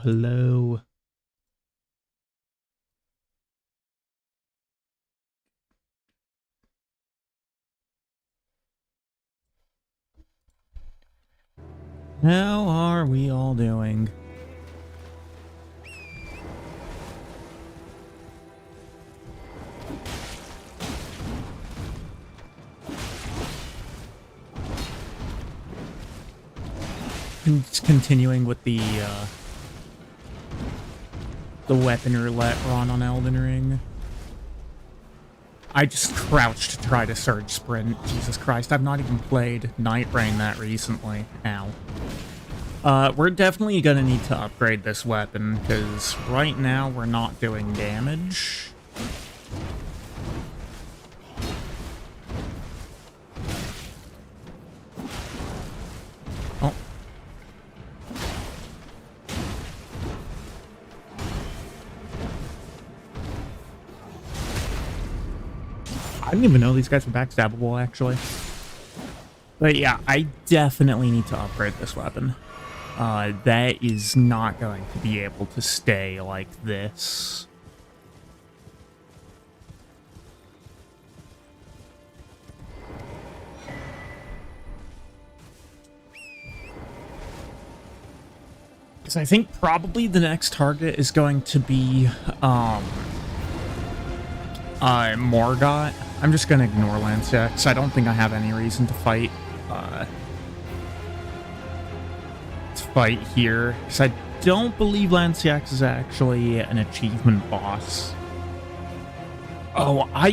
hello. How are we all doing? Just continuing with the weapon roulette run on Elden Ring. I just crouched to try to surge sprint. Jesus Christ, I've not even played Night Rain that recently. Ow. We're definitely gonna need to upgrade this weapon, because right now we're not doing damage. Oh. I didn't even know these guys were backstabbable, actually. But yeah, I definitely need to upgrade this weapon. That is not going to be able to stay like this. Because I think probably the next target is going to be, Morgott. I'm just gonna ignore Lancia, because I don't think I have any reason to fight, here, because I don't believe Lanciax is actually an achievement boss. Oh, I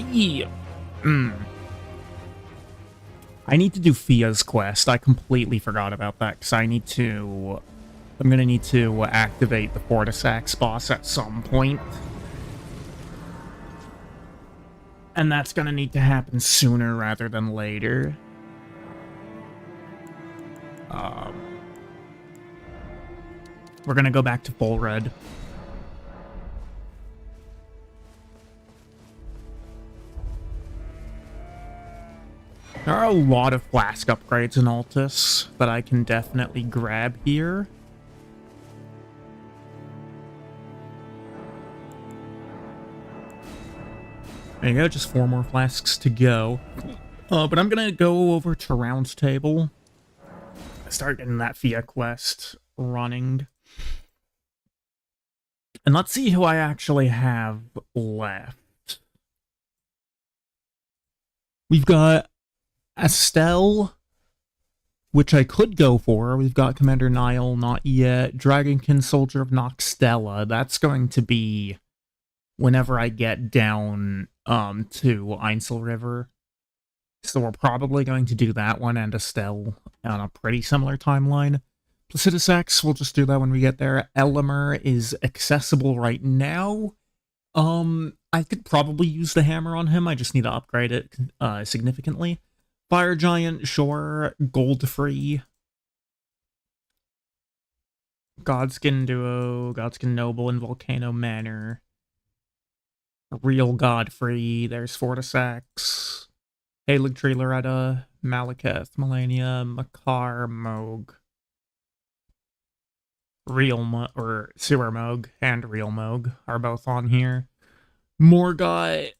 need to do Fia's quest. I completely forgot about that, because I'm gonna need to activate the Fortisax boss at some point. And that's gonna need to happen sooner rather than later. We're gonna go back to full red. There are a lot of flask upgrades in Altus that I can definitely grab here. There you go, just 4 more flasks to go. But I'm gonna go over to Round Table. Start getting that Fia quest running. And let's see who I actually have left. We've got Estelle, which I could go for. We've got Commander Nile, not yet. Dragonkin, Soldier of Noxtella. That's going to be whenever I get down to Ainsel River. So we're probably going to do that one and Estelle on a pretty similar timeline. Placidus X, we'll just do that when we get there. Elimer is accessible right now. I could probably use the hammer on him. I just need to upgrade it significantly. Fire Giant, sure. Gold free. Godskin Duo, Godskin Noble, and Volcano Manor. Real Godfrey, there's Fortisax. Halig Tree Loretta, Malekith, Melania, Makar, Moog. Sewer Moog and Real Moog are both on here. Morgott,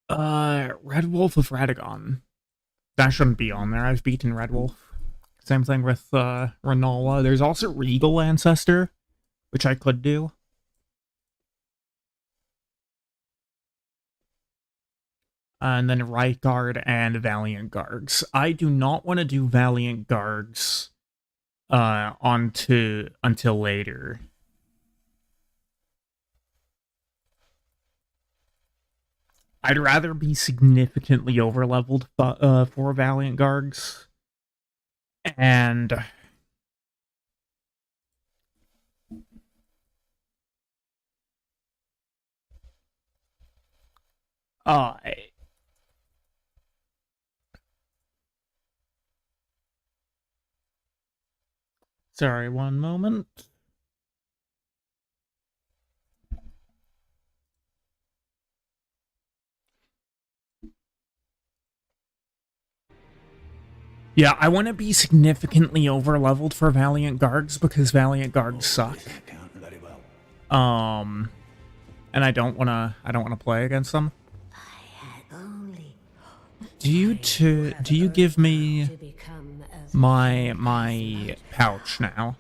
Red Wolf of Radagon. That shouldn't be on there. I've beaten Red Wolf. Same thing with Renola. There's also Regal Ancestor, which I could do. And then Right Guard and Valiant Guards. I do not want to do Valiant Guards until later. I'd rather be significantly overleveled for Valiant Guards. And sorry, one moment. Yeah, I want to be significantly overleveled for Valiant Guards because Valiant Guards suck. And I don't wanna play against them. Do you give me my pouch now?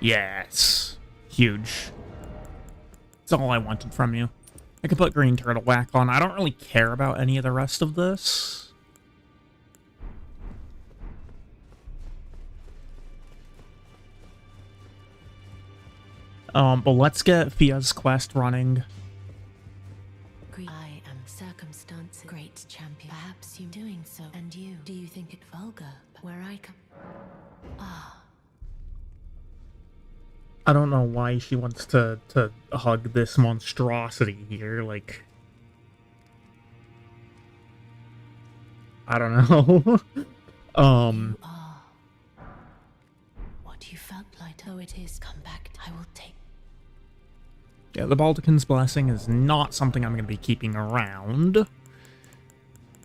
Yes. Huge. That's all I wanted from you. I could put green turtle whack on. I don't really care about any of the rest of this. But let's get Fia's quest running. I am circumstance great champion. Perhaps you doing so. And you, do you think it vulgar? Where I come... I don't know why she wants to hug this monstrosity here, like... I don't know. You are what you felt like. Oh, it is. Come back. I will take... Yeah, the Baldachin's Blessing is not something I'm going to be keeping around.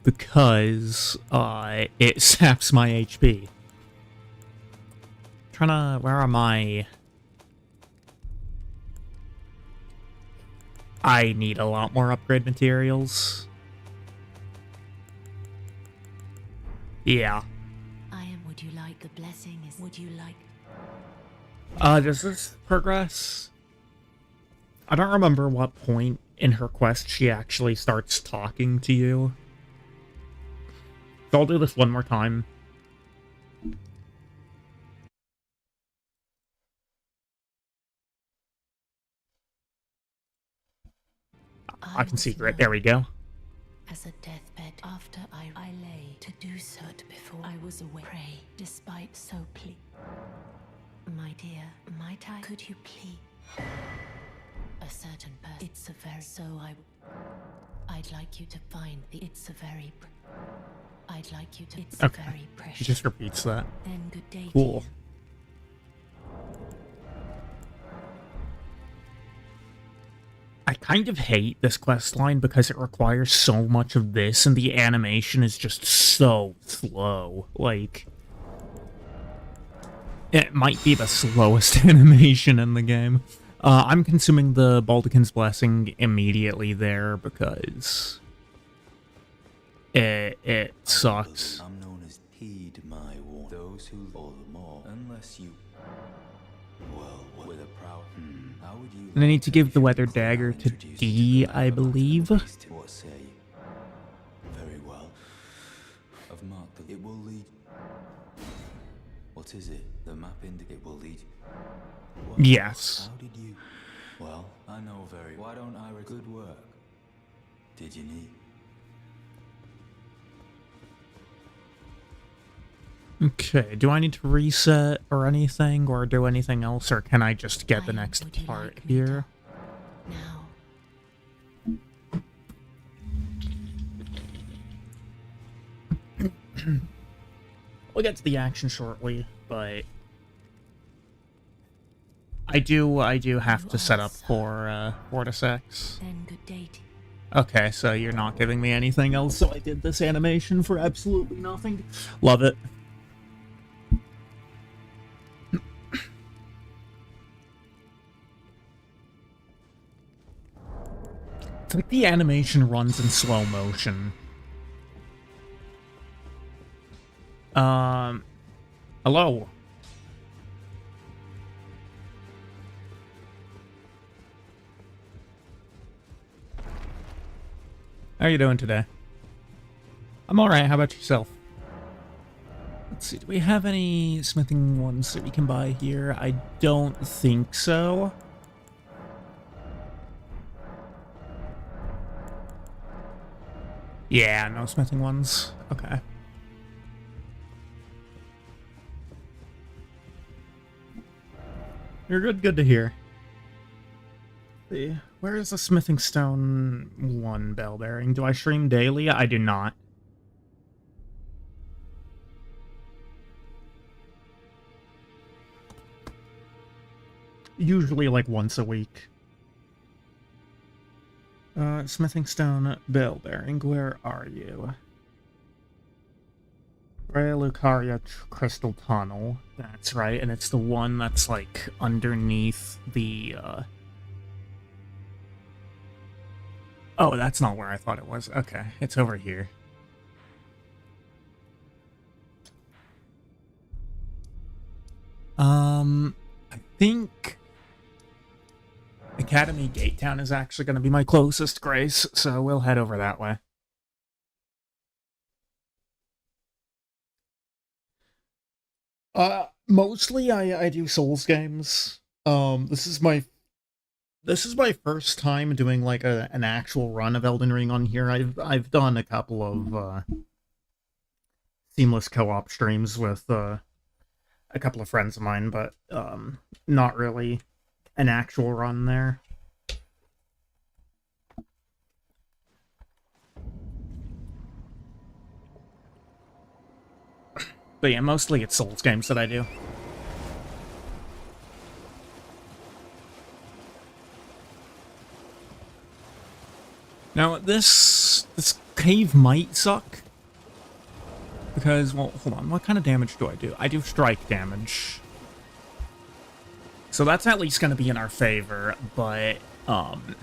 Because, it saps my HP. Where am I? I need a lot more upgrade materials. Yeah. Would you like the blessing? Would you like... Does this progress? I don't remember what point in her quest she actually starts talking to you. So I'll do this one more time. I can see it. There we go. As a deathbed after I lay to do so before I was away. Pray, despite so plead. My dear, might I? Could you please? A certain person. It's a very... So I'd like you to find the... It's a very... I'd like you to... It's okay. Very precious. He just repeats that. Then good day. Cool. To you. I kind of hate this quest line because it requires so much of this, and the animation is just so slow. Like, it might be the slowest animation in the game. I'm consuming the Baldachin's Blessing immediately there because it sucks. I'm known as heed my warning. Those who all the more, unless you... Well, with a proud... How would you... And I need to give the Weather Dagger to D, I believe. What say? Very well. I've marked the... It will lead... What is it? The map indicate will lead... Well, yes. How did you... Well, I know very... Why don't I... Good work. Did you need... Okay, do I need to reset or anything, or do anything else, or can I just get the next part here? Now. We'll get to the action shortly, but I do have to set up for 4 to 6. Then good day to you. Okay, so you're not giving me anything else, so I did this animation for absolutely nothing. Love it. It's like the animation runs in slow motion. Hello. How are you doing today? I'm alright, how about yourself? Let's see, do we have any smithing ones that we can buy here? I don't think so. Yeah, no smithing ones. Okay. You're good to hear. Let's see, where is the smithing stone 1 bell bearing? Do I stream daily? I do not. Usually like once a week. Smithing stone bell bearing, where are you? Raya Lucaria Crystal Tunnel. That's right, and it's the one that's like underneath the Oh, that's not where I thought it was. Okay, it's over here. I think Academy Gate Town is actually going to be my closest, Grace, so we'll head over that way. Mostly I do Souls games. This is my first time doing like an actual run of Elden Ring on here. I've done a couple of seamless co-op streams with a couple of friends of mine, but not really an actual run there. But yeah, mostly it's Souls games that I do. Now, this cave might suck. Because, well, hold on, what kind of damage do I do? I do strike damage. So that's at least going to be in our favor, but, I'm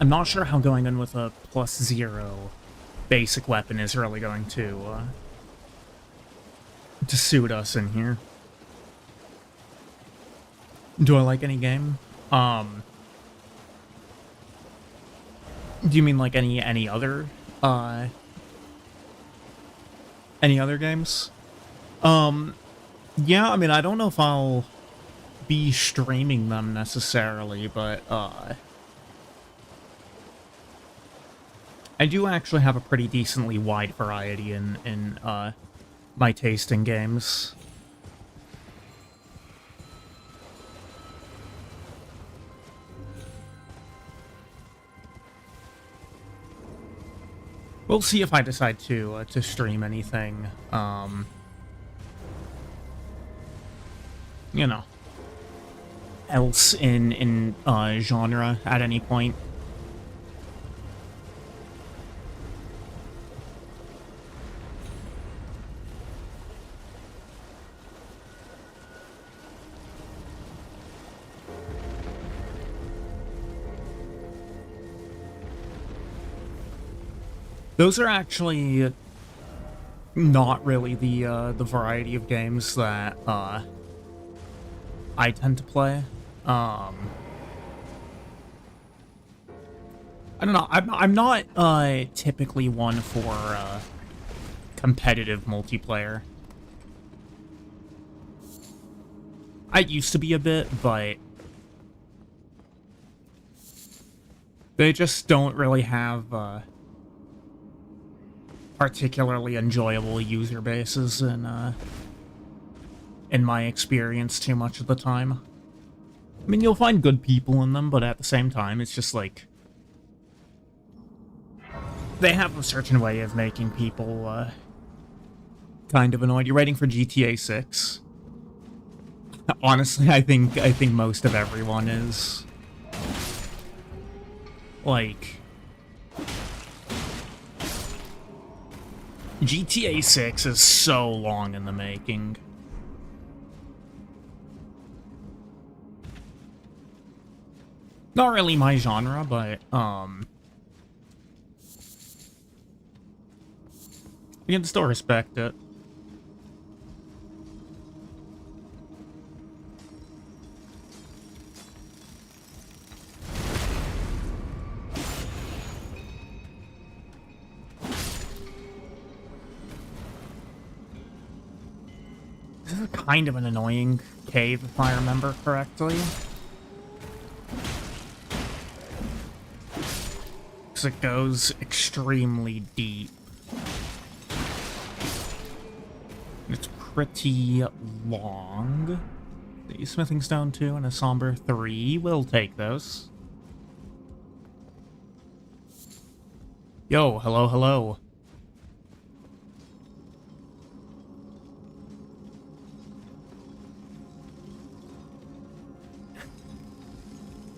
not sure how going in with a +0 basic weapon is really going to suit us in here. Do I like any game? Do you mean like any other games? Yeah, I mean, I don't know if I'll be streaming them necessarily, but I do actually have a pretty decently wide variety in my taste in games. We'll see if I decide to stream anything, you know, else in genre at any point. Those are actually not really the variety of games that I tend to play. I don't know. I'm not typically one for competitive multiplayer. I used to be a bit, but they just don't really have particularly enjoyable user bases in my experience too much of the time. I mean, you'll find good people in them, but at the same time, it's just like they have a certain way of making people kind of annoyed. You're waiting for GTA 6. Honestly, I think most of everyone is. Like, GTA 6 is so long in the making. Not really my genre, but, you can still respect it. This is kind of an annoying cave, if I remember correctly. Because it goes extremely deep. It's pretty long. The Smithing Stone 2 and a Somber 3. We'll take those. Yo, hello, hello.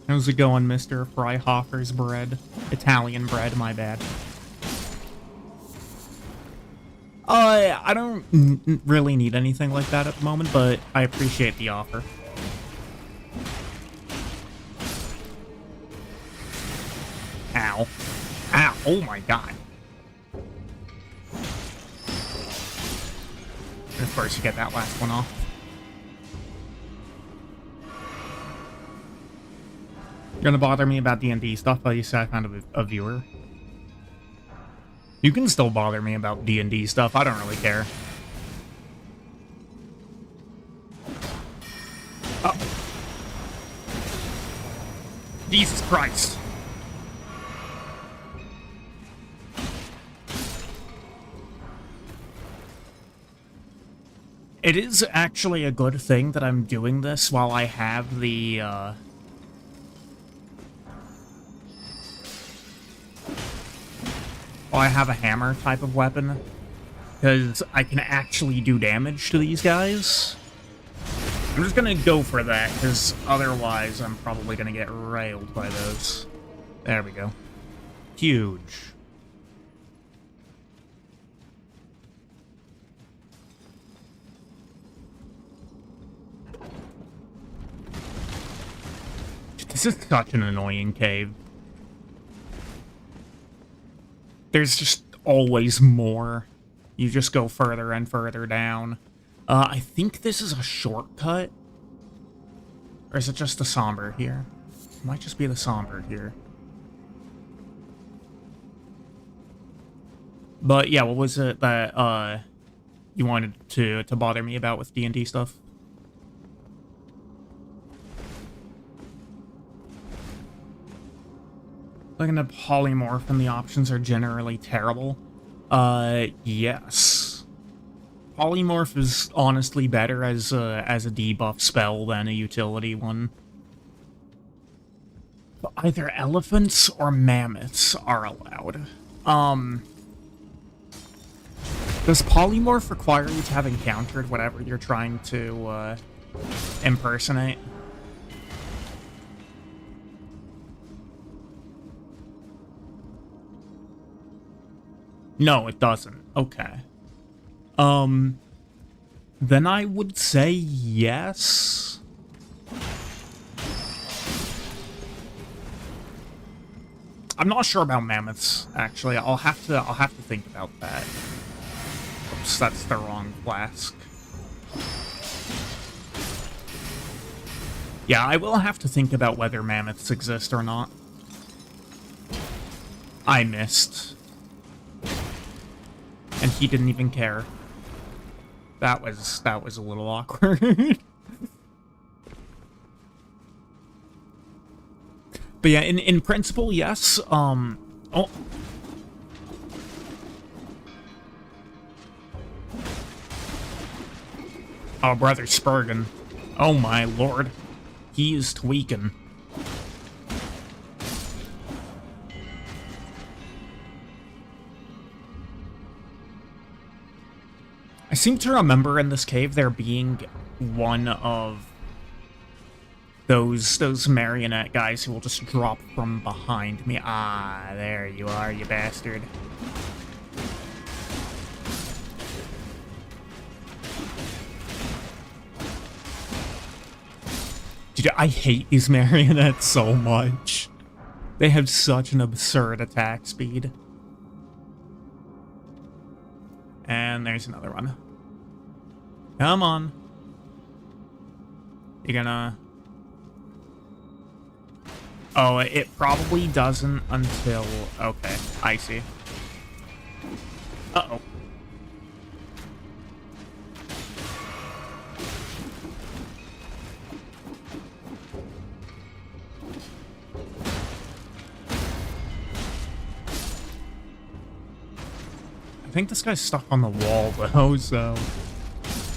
How's it going, Mr. Freihofer's bread? Italian bread, my bad. I don't really need anything like that at the moment, but I appreciate the offer. Ow. Oh my god. And of course, you get that last one off. You're gonna bother me about D&D stuff, but you said I found a viewer. You can still bother me about D&D stuff, I don't really care. Oh. Jesus Christ. It is actually a good thing that I'm doing this while I have the, while I have a hammer type of weapon. Because I can actually do damage to these guys. I'm just gonna go for that, because otherwise I'm probably gonna get railed by those. There we go. Huge. This is such an annoying cave. There's just always more. You just go further and further down. I think this is a shortcut. Or is it just the somber here? It might just be the somber here. But yeah, what was it that you wanted to bother me about with D&D stuff? Looking at polymorph and the options are generally terrible. Yes. Polymorph is honestly better as a debuff spell than a utility one. But either elephants or mammoths are allowed. Does polymorph require you to have encountered whatever you're trying to impersonate? No, it doesn't. Okay. Then I would say yes. I'm not sure about mammoths, actually. I'll have to think about that. Oops, that's the wrong flask. Yeah, I will have to think about whether mammoths exist or not. I missed. And he didn't even care. That was a little awkward. But yeah, in principle, yes. Oh. Oh, Brother Spurgeon. Oh my lord. He is tweaking. I seem to remember in this cave there being one of those marionette guys who will just drop from behind me. Ah, there you are, you bastard. Dude, I hate these marionettes so much. They have such an absurd attack speed. And there's another one. Come on. You're gonna... Oh, it probably doesn't until... Okay, I see. Uh-oh. I think this guy's stuck on the wall, though, so...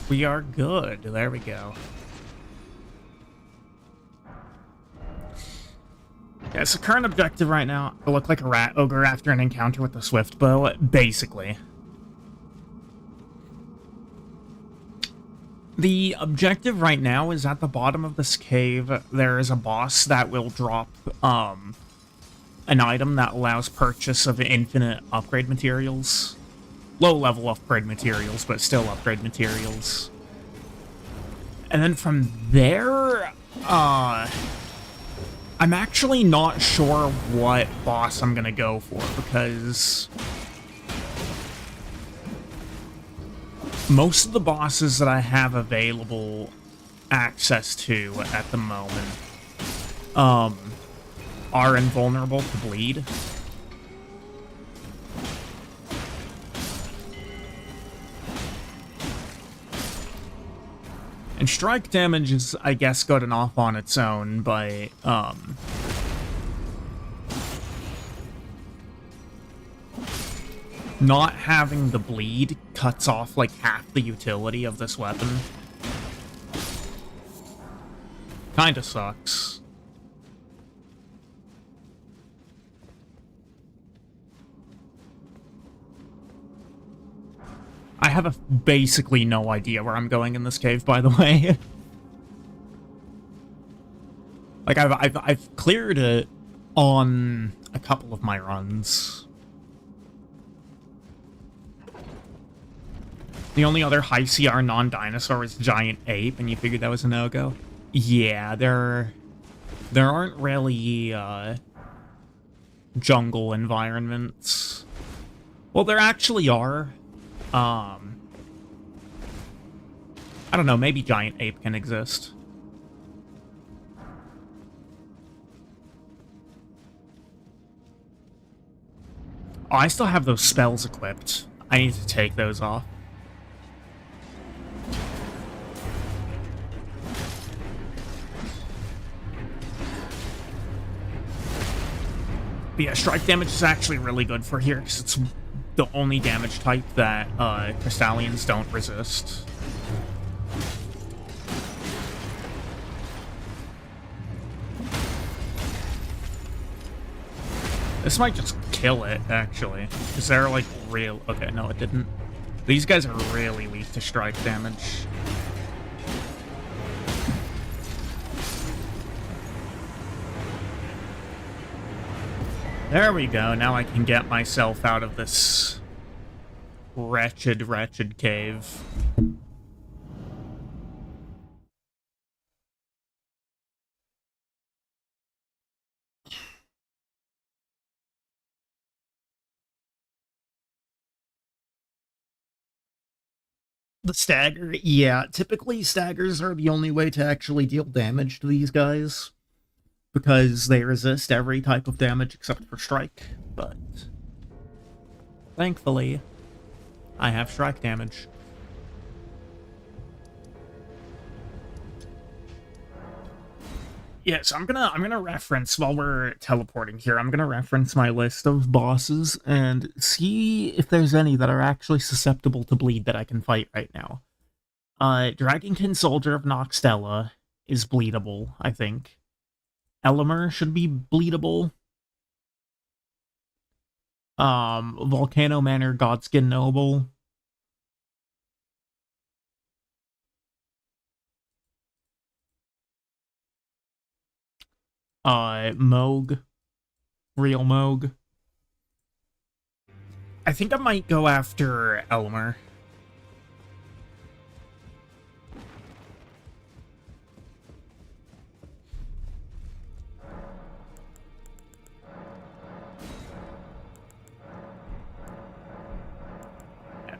We are good. There we go. Yeah, so current objective right now, to look like a rat ogre after an encounter with the swift bow, basically. The objective right now is at the bottom of this cave, there is a boss that will drop, an item that allows purchase of infinite upgrade materials. Low-level upgrade materials, but still upgrade materials. And then from there, I'm actually not sure what boss I'm gonna go for, because most of the bosses that I have available access to at the moment are invulnerable to bleed. And strike damage is, I guess, good enough on its own, but not having the bleed cuts off like half the utility of this weapon. Kinda sucks. I have basically no idea where I'm going in this cave, by the way. Like, I've cleared it on a couple of my runs. The only other high CR non-dinosaur is Giant Ape, and you figured that was a no-go? Yeah, there aren't really, jungle environments. Well, there actually are. I don't know, maybe Giant Ape can exist. Oh, I still have those spells equipped. I need to take those off. But yeah, strike damage is actually really good for here, because it's the only damage type that Crystallians don't resist. This might just kill it, actually. Is there, like, real... Okay, no, it didn't. These guys are really weak to strike damage. There we go. Now I can get myself out of this wretched, wretched cave. The stagger? Yeah, typically staggers are the only way to actually deal damage to these guys, because they resist every type of damage except for strike, but thankfully, I have strike damage. Yeah, so I'm gonna reference, while we're teleporting here, I'm gonna reference my list of bosses and see if there's any that are actually susceptible to bleed that I can fight right now. Dragonkin Soldier of Noxtella is bleedable, I think. Elimer should be bleedable. Volcano Manor Godskin Noble. Moog. Real Moog. I think I might go after Elimer.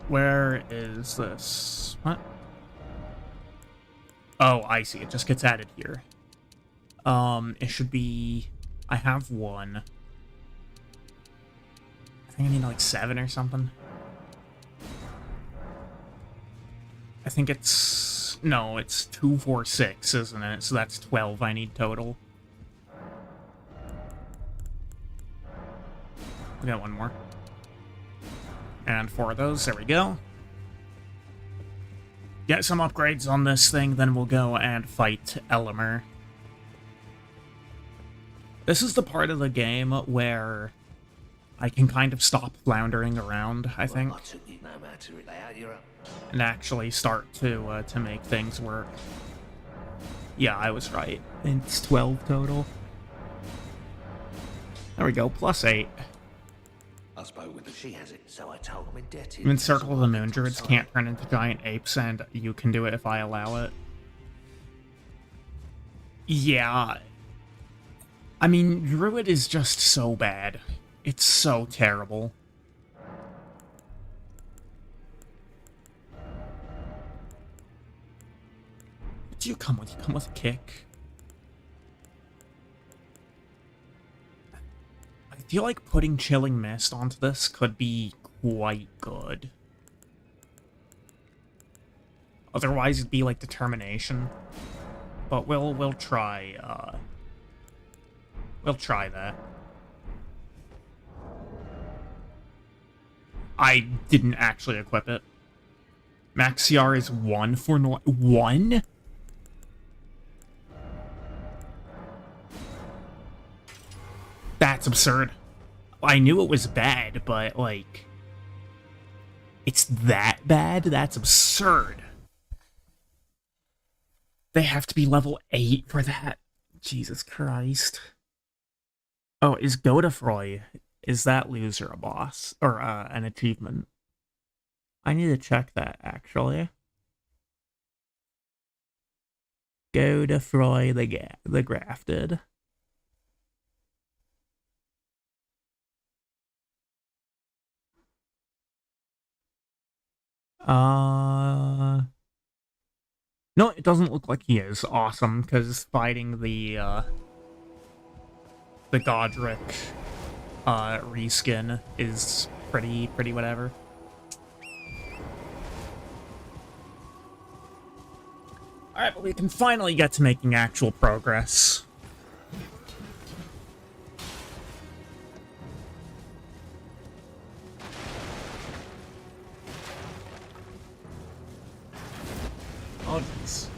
Where is this? What? Oh, I see. It just gets added here. It should be... I have one. I think I need like 7 or something. I think it's... No, it's 2, 4, 6, isn't it? So that's 12 I need total. We got one more. And 4 of those, there we go. Get some upgrades on this thing, then we'll go and fight Elimer. This is the part of the game where I can kind of stop floundering around, I think, and actually start to make things work. Yeah, I was right. It's 12 total. There we go, +8. I spoke with her. She has it, so I told him indebted. In Circle of the Moon, druids can't turn into giant apes, and you can do it if I allow it. Yeah. I mean, Druid is just so bad. It's so terrible. What do you come with? You come with a kick? I feel like putting Chilling Mist onto this could be quite good. Otherwise, it'd be like Determination. But we'll try, we'll try that. I didn't actually equip it. Max CR is 1 for 1? That's absurd. I knew it was bad, but, like... It's that bad? That's absurd. They have to be level 8 for that. Jesus Christ. Oh, is Godefroy... Is that loser a boss? Or, an achievement? I need to check that, actually. Godefroy the Grafted. No, it doesn't look like he is. Awesome, because fighting the Godric, reskin is pretty whatever. Alright, but we can finally get to making actual progress. Oh, jeez.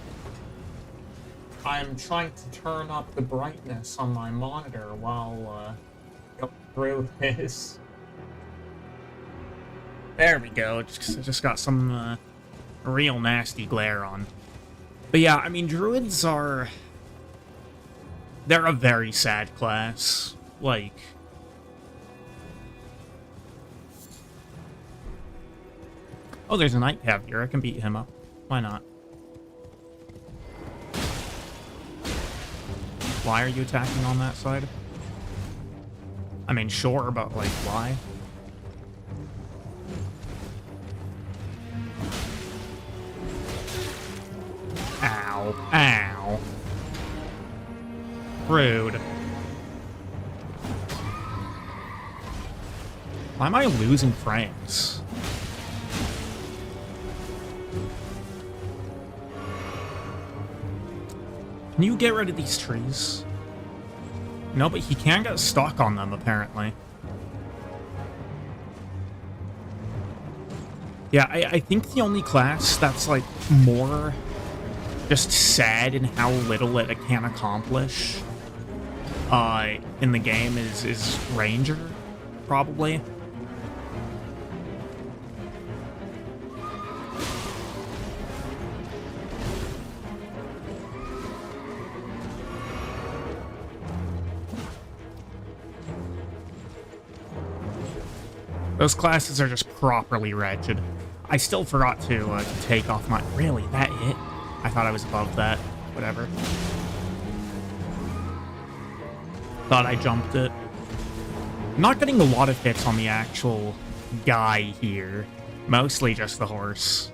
I'm trying to turn up the brightness on my monitor while, going through this. There we go, just got some, real nasty glare on. But yeah, I mean, druids are... They're a very sad class. Like... Oh, there's a Nightcap here. I can beat him up. Why not? Why are you attacking on that side? I mean, sure, but, like, why? Ow. Ow. Rude. Why am I losing frames? Can you get rid of these trees? No, but he can get stuck on them, apparently. Yeah, I think the only class that's, like, more just sad in how little it can accomplish in the game is Ranger, probably. Those classes are just properly wretched. I still forgot to take off my... Really? That hit? I thought I was above that. Whatever. Thought I jumped it. I'm not getting a lot of hits on the actual guy here. Mostly just the horse.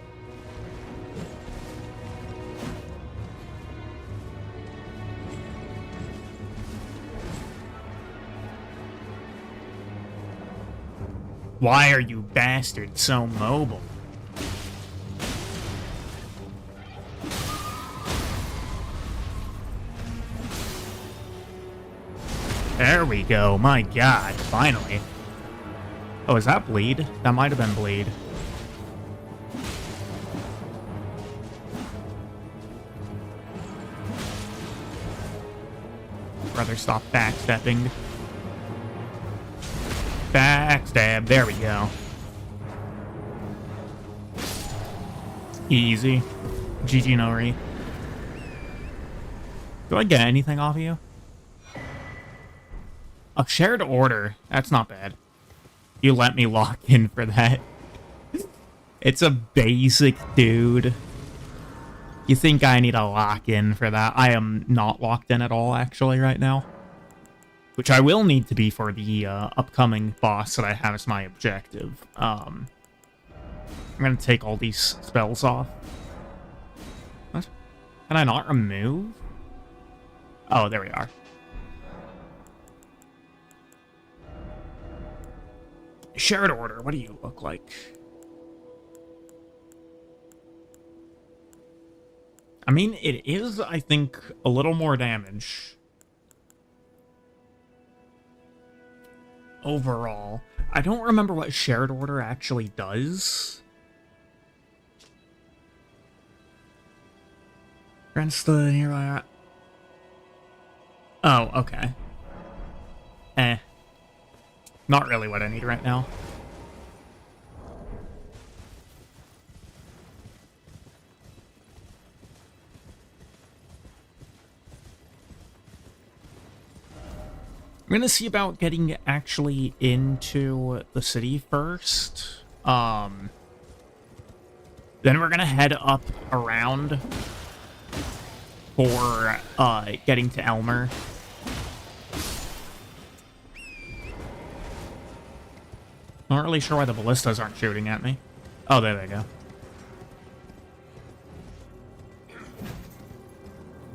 Why are you bastards so mobile? There we go, my god, finally. Oh, is that bleed? That might have been bleed. Brother, stop backstepping. Backstab, there we go. Easy. GG Nori. Do I get anything off of you? A shared order. That's not bad. You let me lock in for that. It's a basic dude. You think I need to lock in for that? I am not locked in at all, actually, right now. which I will need to be for the upcoming boss that I have as my objective. I'm gonna take all these spells off. What? Can I not remove? Oh, there we are. Shared order, what do you look like? I mean, it is, I think, a little more damage. Overall. I don't remember what shared order actually does. Grants the nearby... Oh, okay. Not really what I need right now. I'm gonna see about getting actually into the city first. Then we're gonna head up around for getting to Elmer. Not really sure why the ballistas aren't shooting at me. Oh, there they go.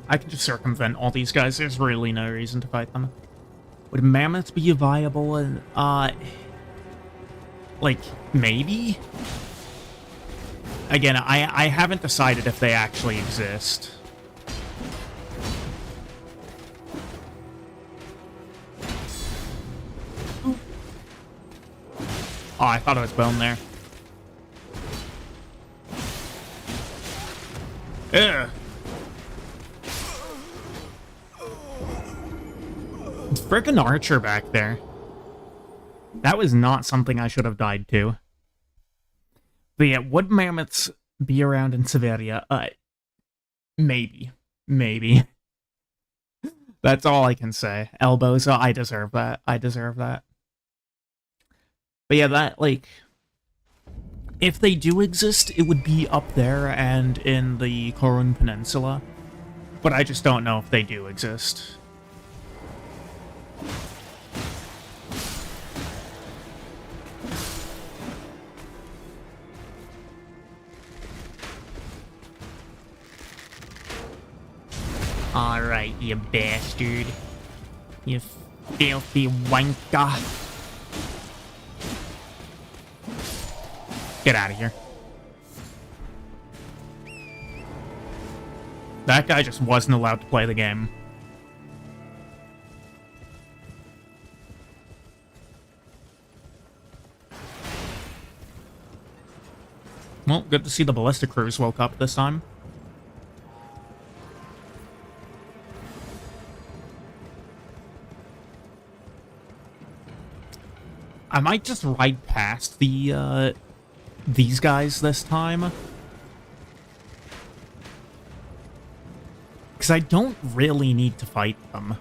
I can just circumvent all these guys. There's really no reason to fight them. Would mammoths be viable? And like, maybe? Again, I haven't decided if they actually exist. Oh, I thought it was bone there. Ugh. Frickin' archer back there. That was not something I should have died to. But yeah, would mammoths be around in Severia? Maybe. Maybe. That's all I can say. Elbows, I deserve that. I deserve that. But yeah, that, like... If they do exist, it would be up there and in the Korun Peninsula. But I just don't know if they do exist. Alright, you bastard. You filthy wanker. Get out of here. That guy just wasn't allowed to play the game. Well, good to see the ballista crews woke up this time. I might just ride past the, these guys this time. Because I don't really need to fight them.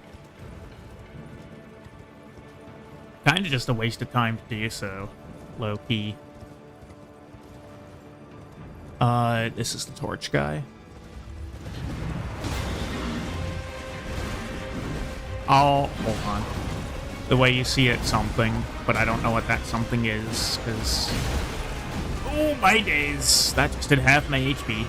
Kind of just a waste of time to do so, low-key. This is the torch guy. Oh, hold on. The way you see it, something, but I don't know what that something is, because... Oh, my days! That just did half my HP.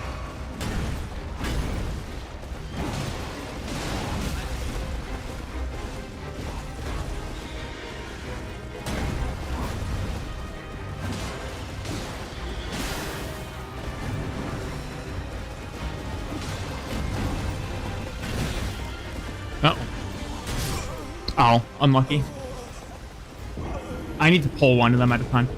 Oh, unlucky. I need to pull one of them at a time.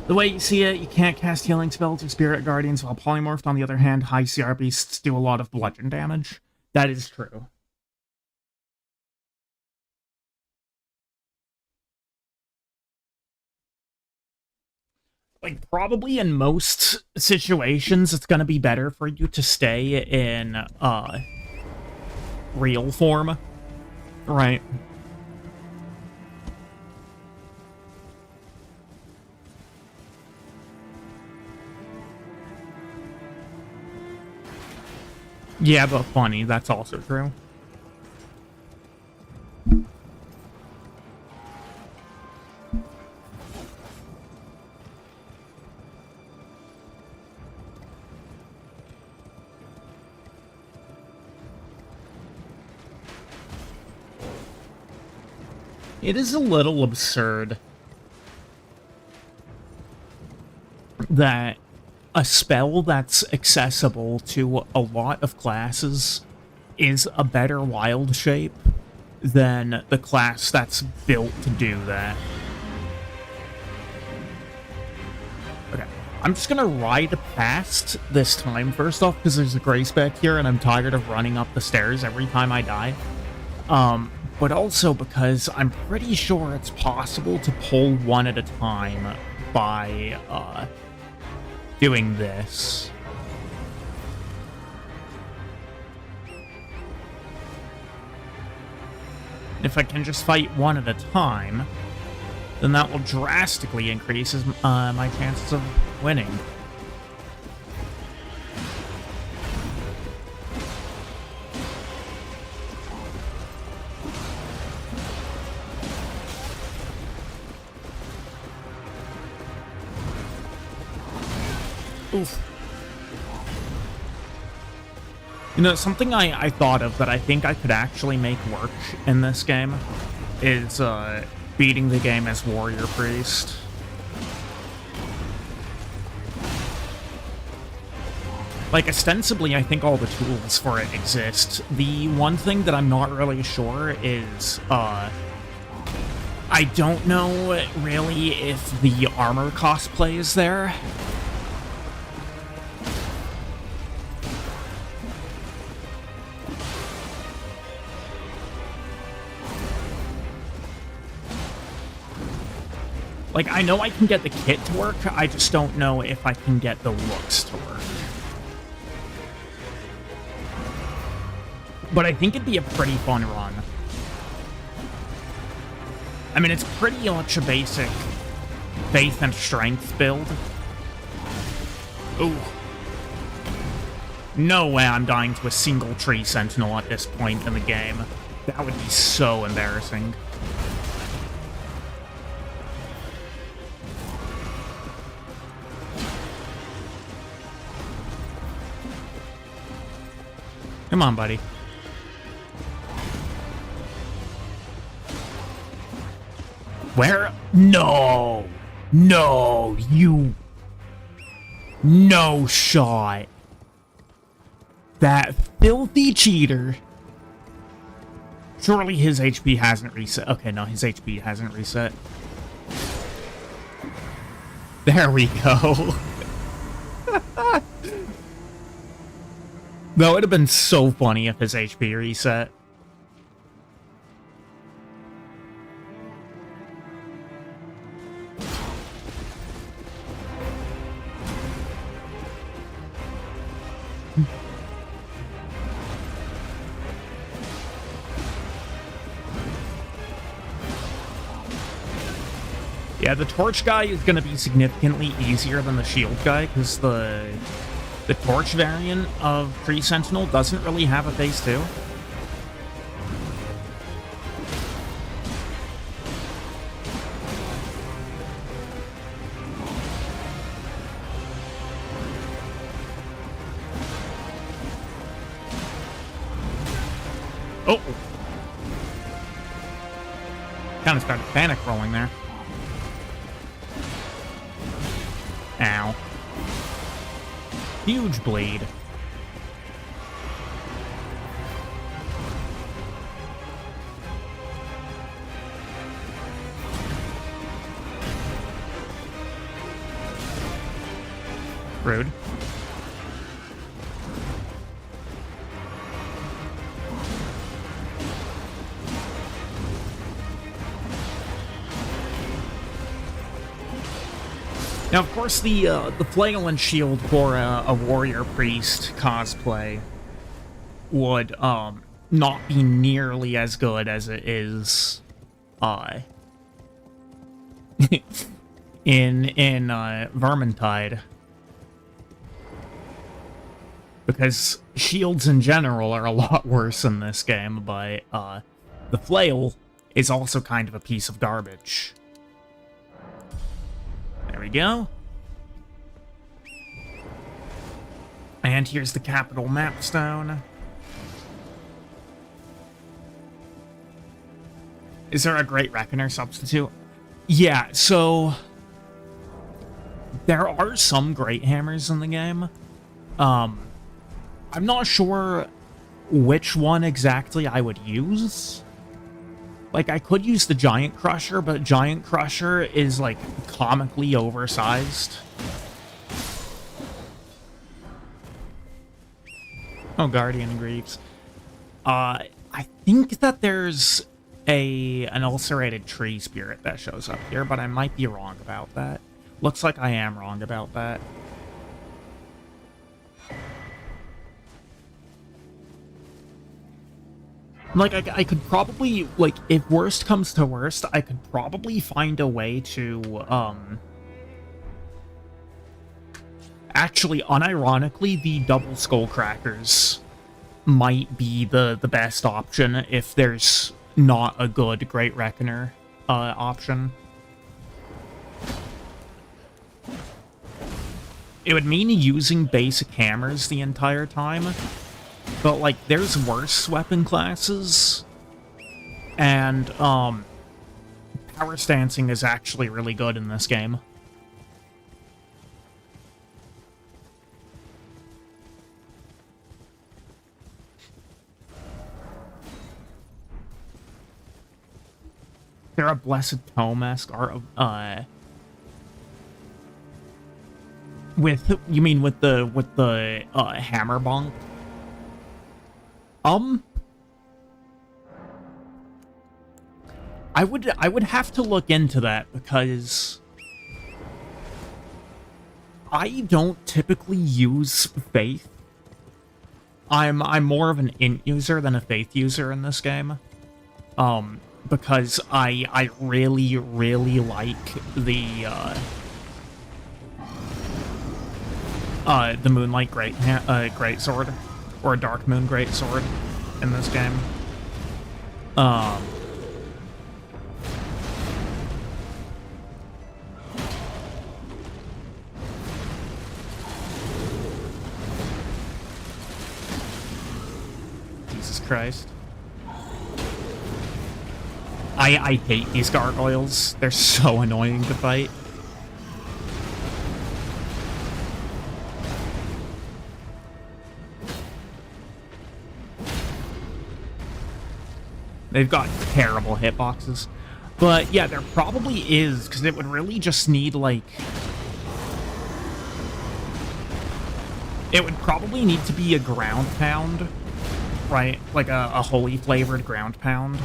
The way you see it, you can't cast healing spells or spirit guardians, while polymorphed, on the other hand, high CR beasts do a lot of bludgeon damage. That is true. Like, probably in most situations, it's gonna be better for you to stay in, real form. Right. Yeah, but funny, that's also true. It is a little absurd that a spell that's accessible to a lot of classes is a better wild shape than the class that's built to do that. Okay, I'm just gonna ride past this time, first off, because there's a grace back here, and I'm tired of running up the stairs every time I die. But also because I'm pretty sure it's possible to pull one at a time by, doing this. If I can just fight one at a time, then that will drastically increase my chances of winning. Oof. You know, something I thought of that I think I could actually make work in this game is beating the game as Warrior Priest. Like, ostensibly, I think all the tools for it exist. The one thing that I'm not really sure is, I don't know really if the armor cosplay is there. Like, I know I can get the kit to work, I just don't know if I can get the looks to work. But I think it'd be a pretty fun run. I mean, it's pretty much a basic faith and strength build. Ooh. No way I'm dying to a single tree sentinel at this point in the game. That would be so embarrassing. Come on, buddy. Where? No! No, you... No shot. That filthy cheater. Surely his HP hasn't reset. Okay, no, his HP hasn't reset. There we go. That would have been so funny if his HP reset. Yeah, the torch guy is going to be significantly easier than the shield guy, because the torch variant of Tree Sentinel doesn't really have a phase 2. Oh! Kind of started panic rolling there. Ow. Huge bleed. Rude. Now, of course, the flail and shield for a warrior priest cosplay would not be nearly as good as it is in Vermintide, because shields in general are a lot worse in this game, but the flail is also kind of a piece of garbage. There we go. And here's the capital map stone. Is there a Great Reckoner substitute? Yeah, so there are some Great Hammers in the game. I'm not sure which one exactly I would use. Like, I could use the Giant Crusher, but Giant Crusher is, like, comically oversized. Oh, Guardian Greaves. I think that there's an ulcerated tree spirit that shows up here, but I might be wrong about that. Looks like I am wrong about that. Like, I could probably, like, if worst comes to worst, I could probably find a way to, actually, unironically, the double skull crackers might be the best option if there's not a good Great Reckoner, option. It would mean using basic hammers the entire time. But, like, there's worse weapon classes, and, power stancing is actually really good in this game. There a Blessed Tome-esque art of, you mean with the hammer bonk? I would have to look into that, because I don't typically use Faith. I'm more of an Int user than a Faith user in this game. Because I really, really like the Moonlight Greatsword, or Dark Moon Greatsword in this game. Jesus Christ. I hate these gargoyles. They're so annoying to fight. They've got terrible hitboxes. But yeah, there probably is, because it would really just need, like... It would probably need to be a ground pound, right? Like a holy flavored ground pound.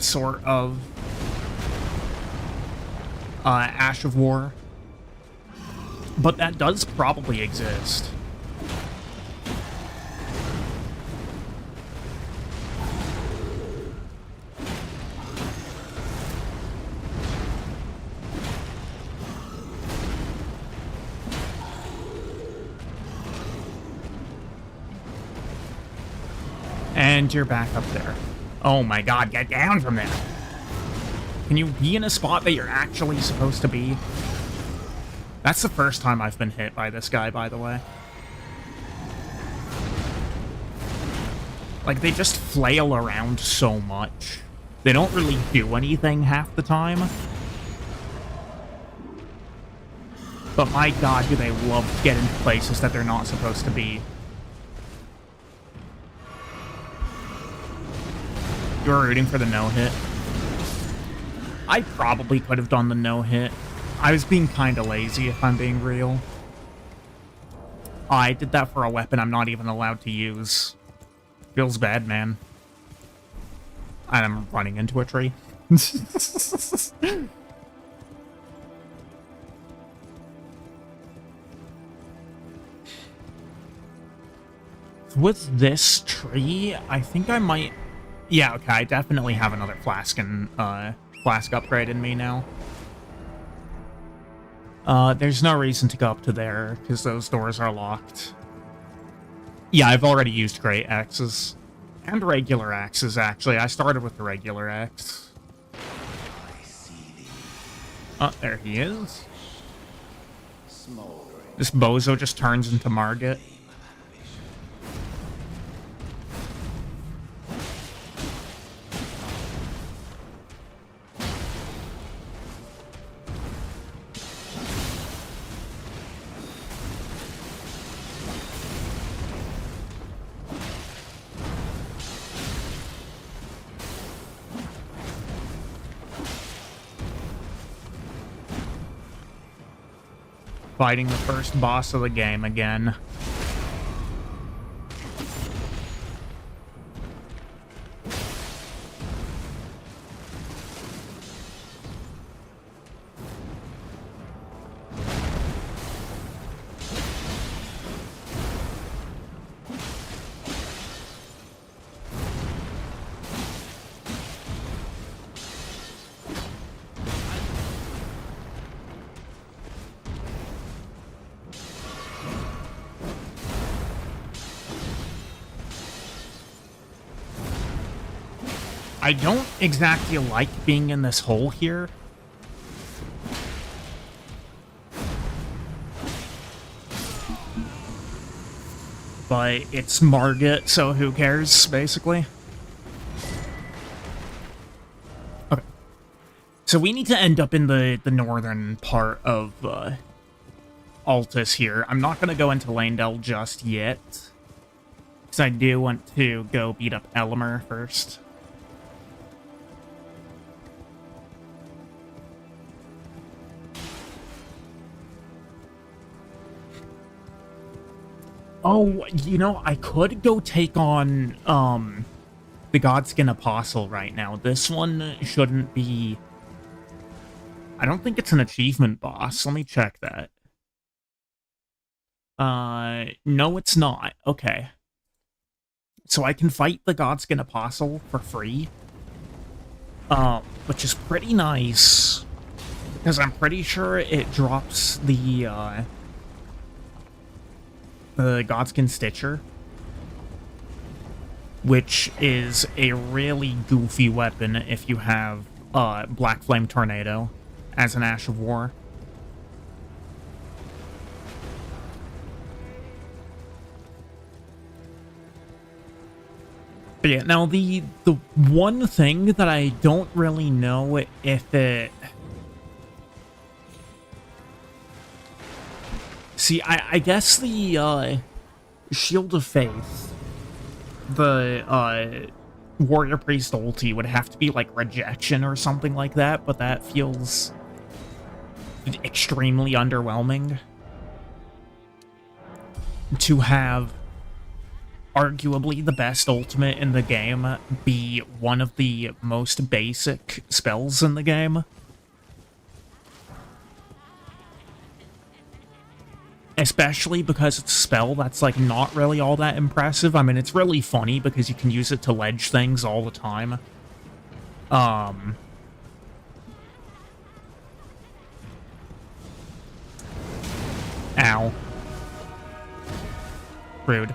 Sort of... Ash of War. But that does probably exist. And you're back up there. Oh my god, get down from there! Can you be in a spot that you're actually supposed to be? That's the first time I've been hit by this guy, by the way. Like, they just flail around so much. They don't really do anything half the time. But my god, do they love to get into places that they're not supposed to be. You're rooting for the no-hit. I probably could have done the no-hit. I was being kind of lazy, if I'm being real. I did that for a weapon I'm not even allowed to use. Feels bad, man. And I'm running into a tree. With this tree, I think I might... Yeah, okay, I definitely have another flask upgrade in me now. There's no reason to go up to there, because those doors are locked. Yeah, I've already used great axes. And regular axes, actually. I started with the regular axe. Oh, there he is. This bozo just turns into Margit. Fighting the first boss of the game again. I don't exactly like being in this hole here. But it's Margit, so who cares, basically? Okay. So we need to end up in the northern part of Altus here. I'm not going to go into Landell just yet, because I do want to go beat up Elmer first. Oh, you know, I could go take on, the Godskin Apostle right now. This one shouldn't be... I don't think it's an achievement boss. Let me check that. No, it's not. Okay. So I can fight the Godskin Apostle for free. Which is pretty nice. Because I'm pretty sure it drops the Godskin Stitcher, which is a really goofy weapon if you have Black Flame Tornado as an Ash of War. But yeah, now the one thing that I don't really know if it... See, I guess the Shield of Faith, the Warrior Priest ulti would have to be like Rejection or something like that, but that feels extremely underwhelming. To have arguably the best ultimate in the game be one of the most basic spells in the game. Especially because it's a spell that's, like, not really all that impressive. I mean, it's really funny because you can use it to ledge things all the time. Ow. Rude.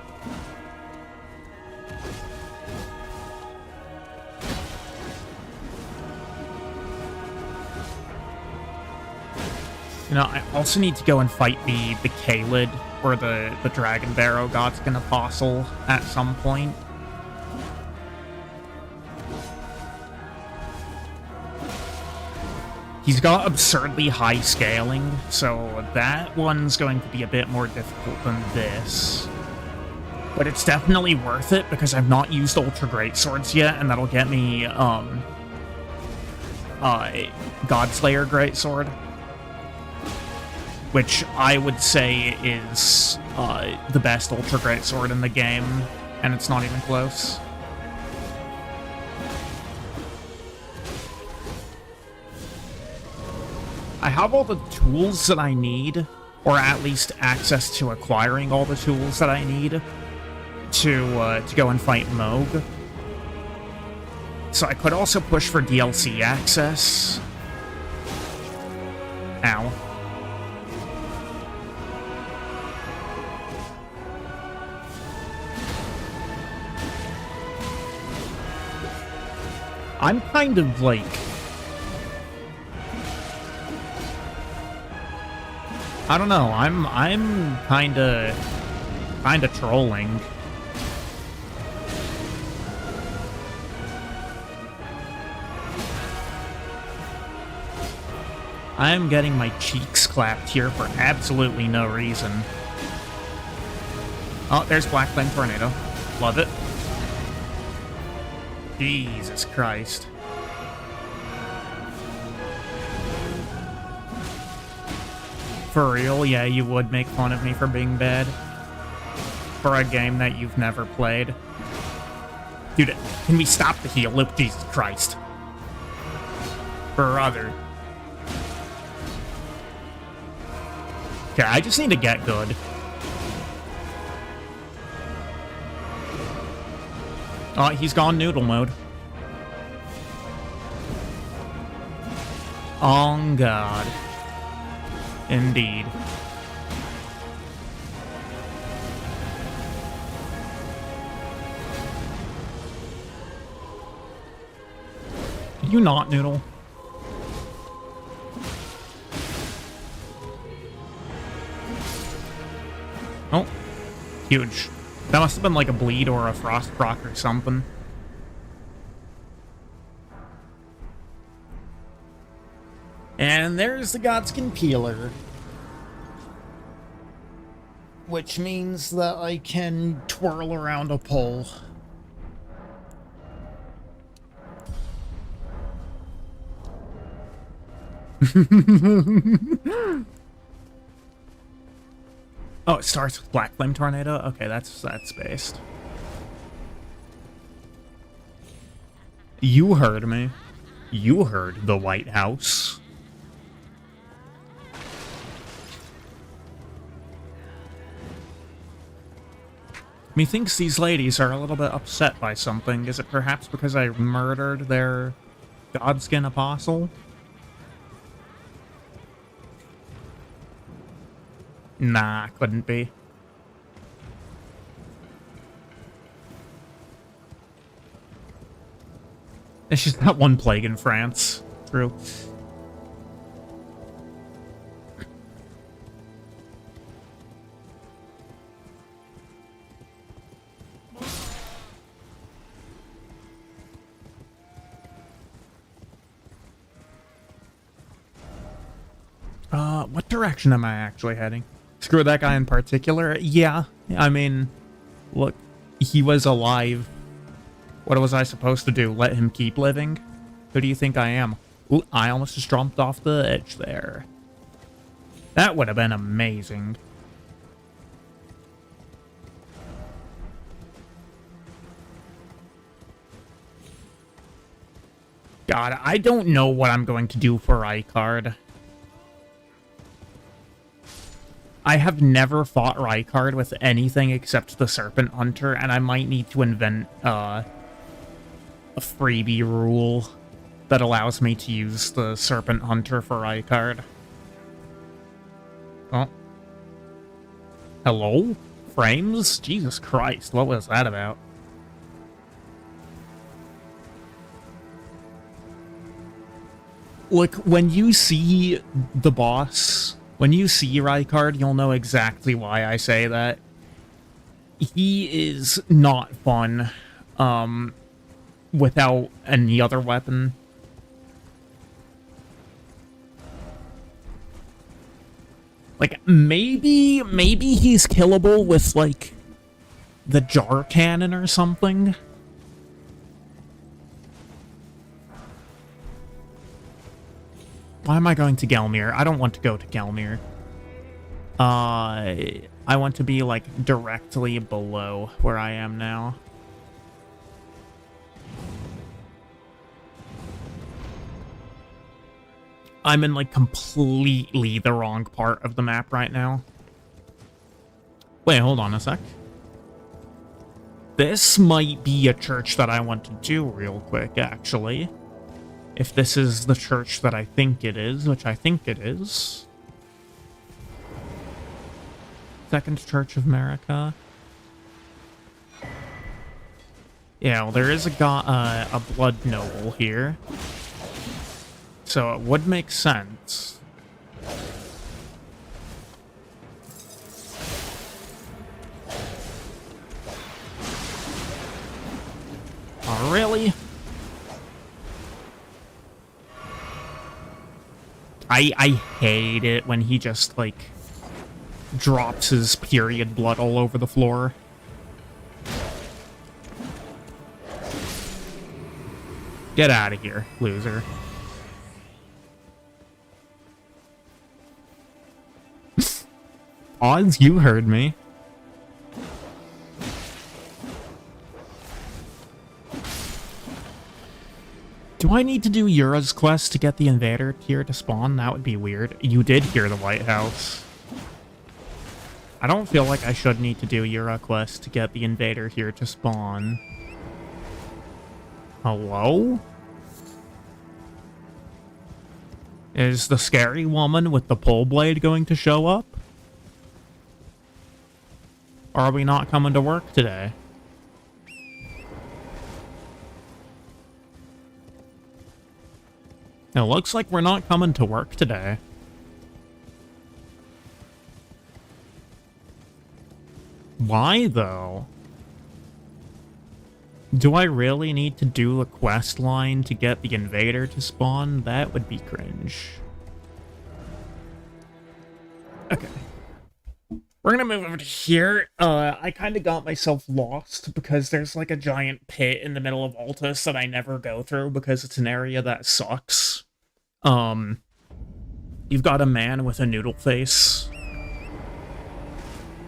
You know, I also need to go and fight the Kaled, or the Dragon Barrow Godskin Apostle at some point. He's got absurdly high scaling, so that one's going to be a bit more difficult than this. But it's definitely worth it, because I've not used Ultra Greatswords yet, and that'll get me, Godslayer Greatsword, which I would say is the best Ultra Greatsword in the game, and it's not even close. I have all the tools that I need, or at least access to acquiring all the tools that I need to go and fight Moog. So I could also push for DLC access. Ow. I'm kind of like... I don't know, I'm kinda trolling. I'm getting my cheeks clapped here for absolutely no reason. Oh, there's Black Flame Tornado. Love it. Jesus Christ. For real? Yeah, you would make fun of me for being bad. For a game that you've never played. Dude, can we stop the heel loop? Jesus Christ. Brother. Okay, I just need to get good. Oh, he's gone noodle mode. Oh, God. Indeed. Can you not noodle? Oh. Huge. That must have been like a bleed or a frost proc or something. And there's the Godskin Peeler. Which means that I can twirl around a pole. Oh, it starts with Black Flame Tornado? Okay, that's based. You heard me. You heard the White House. Methinks these ladies are a little bit upset by something. Is it perhaps because I murdered their Godskin Apostle? Nah, couldn't be. It's just that one plague in France. True. What direction am I actually heading? Screw that guy in particular? Yeah, I mean, look, he was alive. What was I supposed to do? Let him keep living? Who do you think I am? Ooh, I almost just jumped off the edge there. That would have been amazing. God, I don't know what I'm going to do for Rykard. I have never fought Rykard with anything except the Serpent Hunter, and I might need to invent a freebie rule that allows me to use the Serpent Hunter for Rykard. Oh. Hello? Frames? Jesus Christ, what was that about? Look, when you see the boss, when you see Rykard, you'll know exactly why I say that. He is not fun, without any other weapon. Like, maybe he's killable with, like, the jar cannon or something. Why am I going to Gelmir? I don't want to go to Gelmir. I want to be, like, directly below where I am now. I'm in, like, completely the wrong part of the map right now. Wait, hold on a sec. This might be a church that I want to do real quick, actually. If this is the church that I think it is, which I think it is. Second Church of America. Yeah, well, there is a blood noble here. So it would make sense. Oh, really? I hate it when he just, like, drops his period blood all over the floor. Get out of here, loser. Odds, you heard me. Do I need to do Yura's quest to get the invader here to spawn? That would be weird. You did hear the White House. I don't feel like I should need to do Yura quest to get the invader here to spawn. Hello? Is the scary woman with the pole blade going to show up? Or are we not coming to work today? It looks like we're not coming to work today. Why, though? Do I really need to do a quest line to get the invader to spawn? That would be cringe. Okay. We're gonna move over to here. I kind of got myself lost because there's like a giant pit in the middle of Altus that I never go through because it's an area that sucks. You've got a man with a noodle face.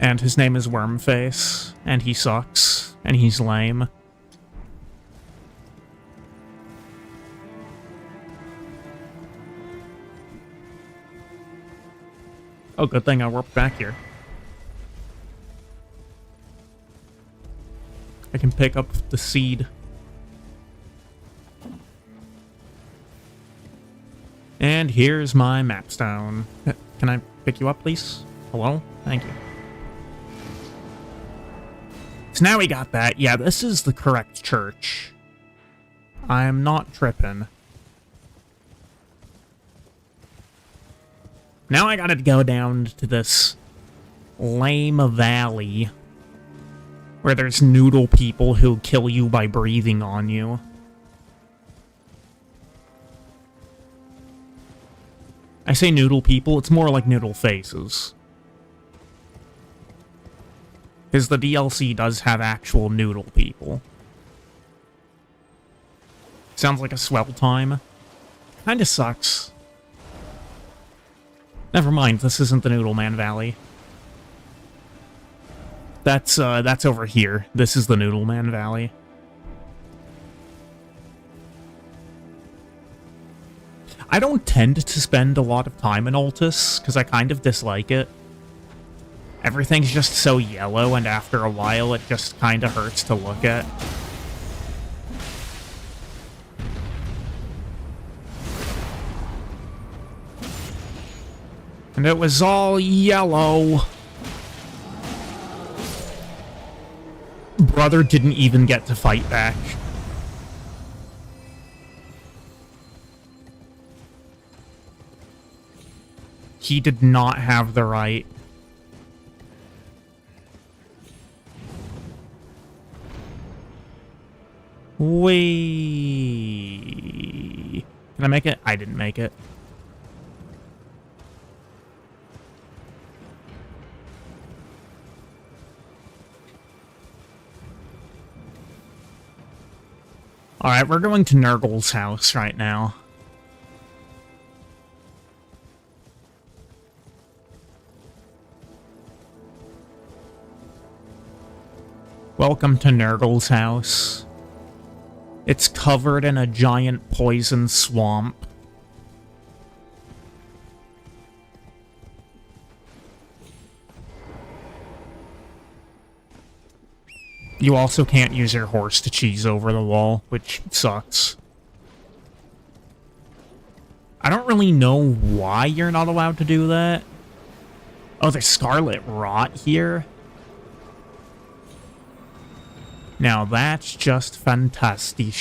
And his name is Wormface. And he sucks. And he's lame. Oh, good thing I warped back here. I can pick up the seed. And here's my mapstone. Can I pick you up, please? Hello? Thank you. So now we got that. Yeah, this is the correct church. I'm not tripping. Now I gotta go down to this lame valley where there's noodle people who kill you by breathing on you. I say noodle people, it's more like noodle faces. Because the DLC does have actual noodle people. Sounds like a swell time. Kinda sucks. Never mind, this isn't the Noodle Man Valley. That's over here. This is the Noodle Man Valley. I don't tend to spend a lot of time in Altus, because I kind of dislike it. Everything's just so yellow, and after a while it just kind of hurts to look at. And it was all yellow. Brother didn't even get to fight back. He did not have the right. Wait. Can I make it? I didn't make it. Alright, we're going to Nurgle's house right now. Welcome to Nurgle's house. It's covered in a giant poison swamp. You also can't use your horse to cheese over the wall, which sucks. I don't really know why you're not allowed to do that. Oh, there's Scarlet Rot here? Now that's just fantastic.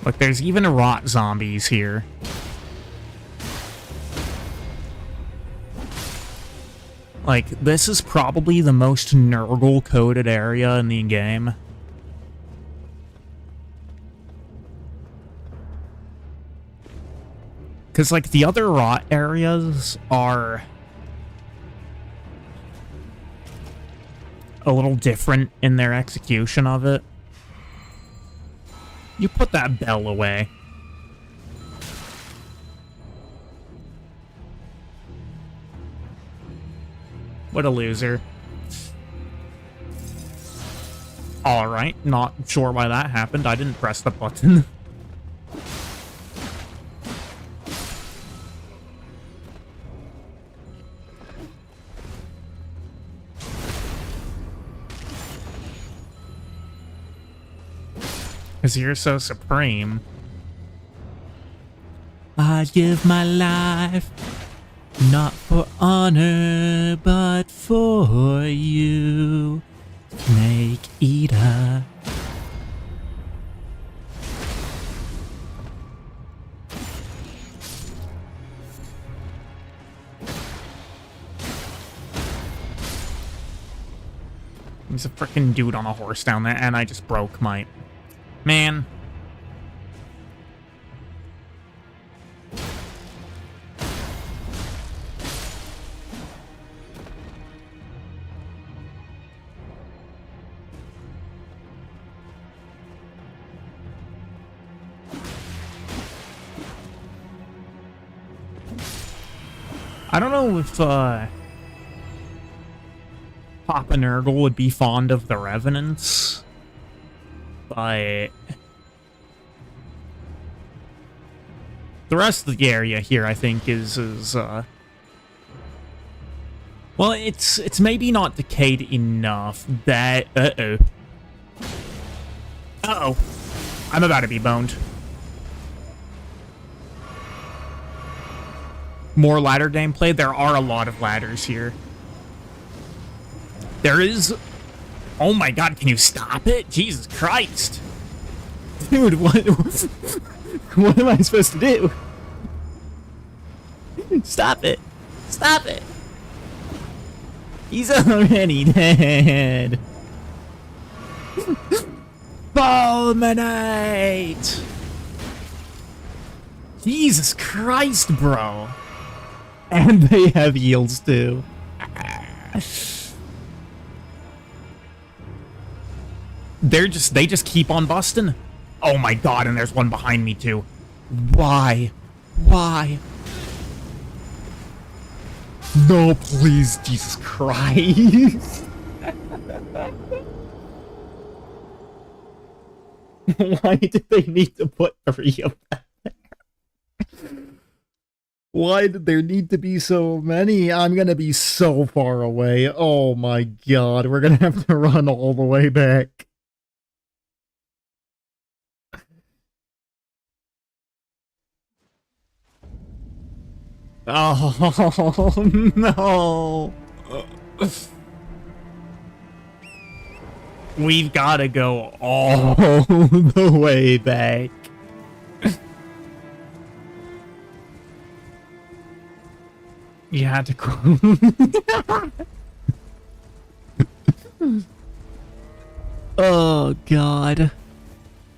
Look, there's even rot zombies here. Like, this is probably the most Nurgle-coded area in the game. Because, like, the other rot areas are... a little different in their execution of it. You put that bell away. What a loser. Alright, not sure why that happened. I didn't press the button. Because you're so supreme. I'd give my life, not for honor, but for you, Snake Eater. There's a freaking dude on a horse down there, and I just broke my... Man. I don't know if, Papa Nurgle would be fond of the Revenants, but the rest of the area here, I think, is well, it's maybe not decayed enough that, Uh-oh. I'm about to be boned. More ladder gameplay? There are a lot of ladders here. There is... Oh my god, can you stop it? Jesus Christ. Dude, what... What am I supposed to do? Stop it. Stop it. He's already dead. Fulminate! Jesus Christ, bro. And they have yields too. They just keep on busting. Oh my god, and there's one behind me too. Why? Why? No, please, Jesus Christ. Why did they need to put 3 of them? Why did there need to be so many? I'm gonna be so far away. Oh my god, we're gonna have to run all the way back. Oh no. We've gotta go all the way back. You had to go. Oh, God.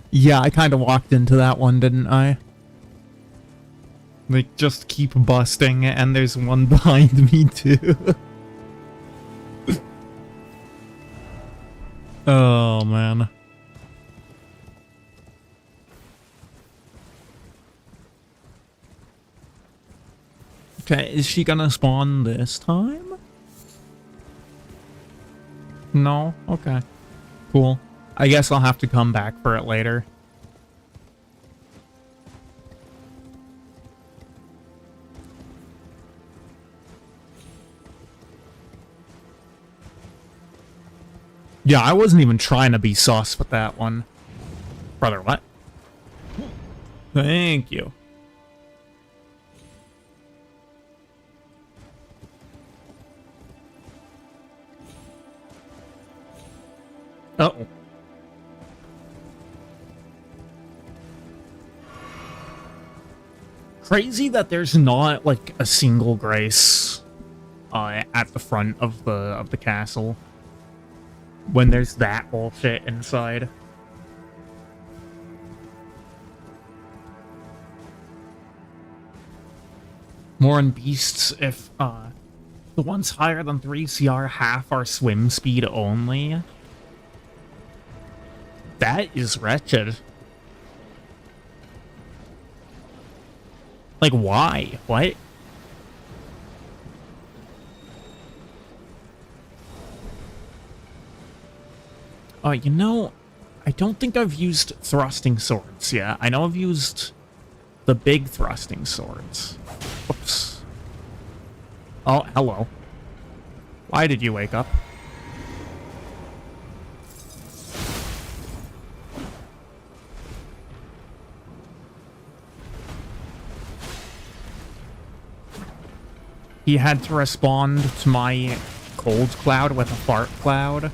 Yeah, I kind of walked into that one, didn't I? Like, just keep busting, and there's one behind me, too. Oh, man. Okay, is she gonna spawn this time? No? Okay. Cool. I guess I'll have to come back for it later. Yeah, I wasn't even trying to be sus with that one. Brother, what? Thank you. Uh-oh. Crazy that there's not, like, a single grace at the front of the castle when there's that bullshit inside. More on beasts if The ones higher than 3 CR half our swim speed only. That is wretched. Like, why? What? You know, I don't think I've used thrusting swords yet. I know I've used the big thrusting swords. Oops. Oh, hello. Why did you wake up? He had to respond to my cold cloud with a fart cloud.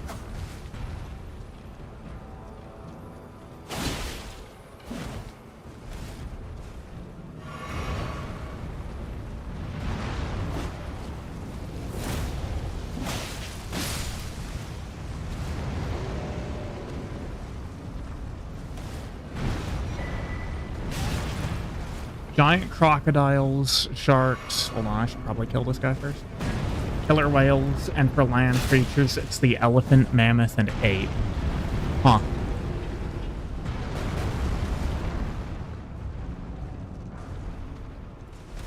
Giant crocodiles, sharks. Hold on, I should probably kill this guy first. Killer whales, and for land creatures, it's the elephant, mammoth, and ape. Huh.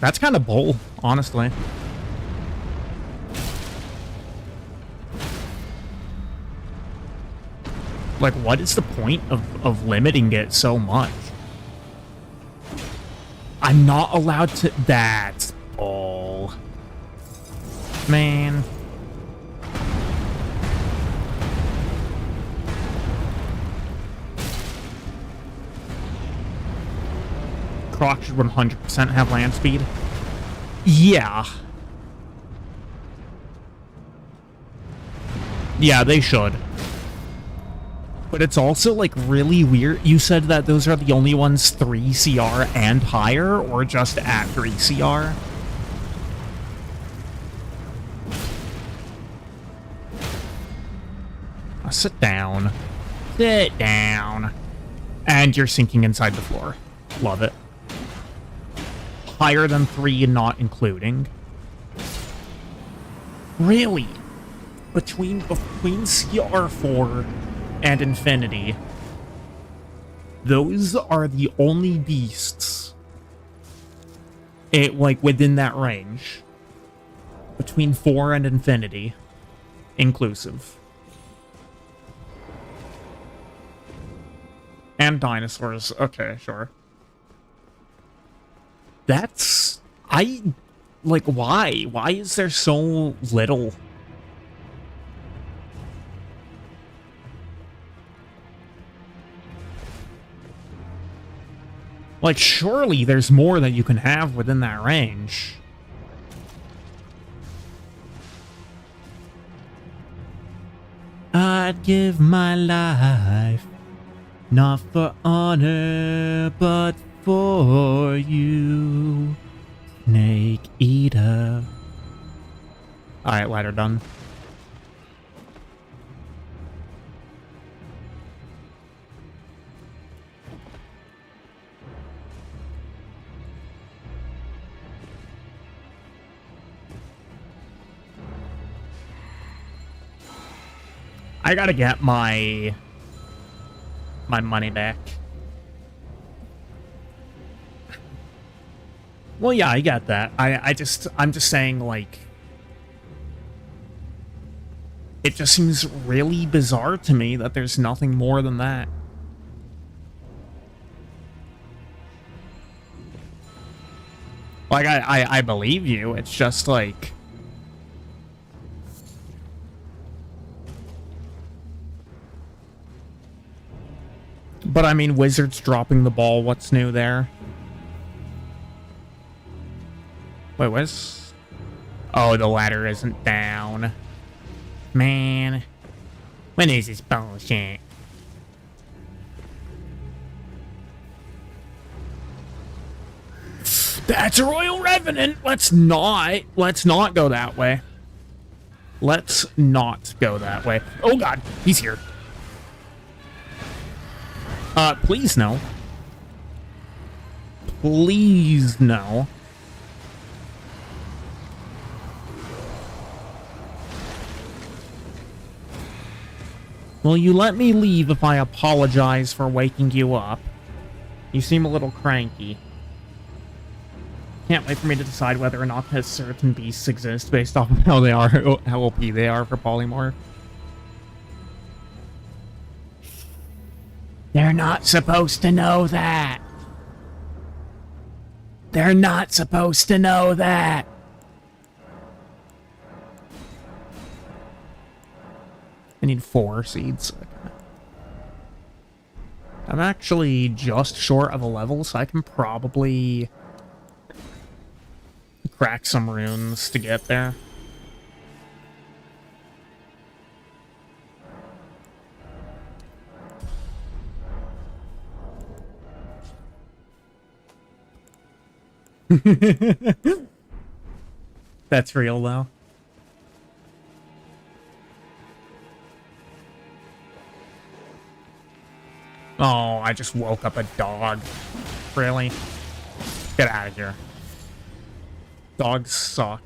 That's kind of bold, honestly. Like, what is the point of limiting it so much? I'm not allowed to... That's bull. Man. Croc should 100% have land speed. Yeah. Yeah, they should. But it's also, like, really weird. You said that those are the only ones 3 CR and higher, or just at 3 CR? Sit down. Sit down. And you're sinking inside the floor. Love it. Higher than 3, not including. Really? Between CR4 and Infinity, those are the only beasts like within that range. Between 4 and Infinity inclusive. And dinosaurs. Okay, sure. That's... like, why? Why is there so little? Like, surely there's more that you can have within that range. I'd give my life, not for honor, but for you, Snake Eater. Alright, ladder done. I gotta get my money back. Well, yeah, I get that. I'm just saying, like, it just seems really bizarre to me that there's nothing more than that. Like, I believe you. It's just like... But I mean, Wizards dropping the ball. What's new there? Wait, what's... Oh, the ladder isn't down. Man. When is this bullshit? That's a Royal Revenant! Let's not go that way. Let's not go that way. Oh god, he's here. Please no. Please no. Will you let me leave if I apologize for waking you up? You seem a little cranky. Can't wait for me to decide whether or not certain beasts exist based off of how they are, how OP they are for polymorph. They're not supposed to know that. They're not supposed to know that. I need 4 seeds. Okay. I'm actually just short of a level, so I can probably crack some runes to get there. That's real, though. Oh, I just woke up a dog. Really? Get out of here. Dogs suck.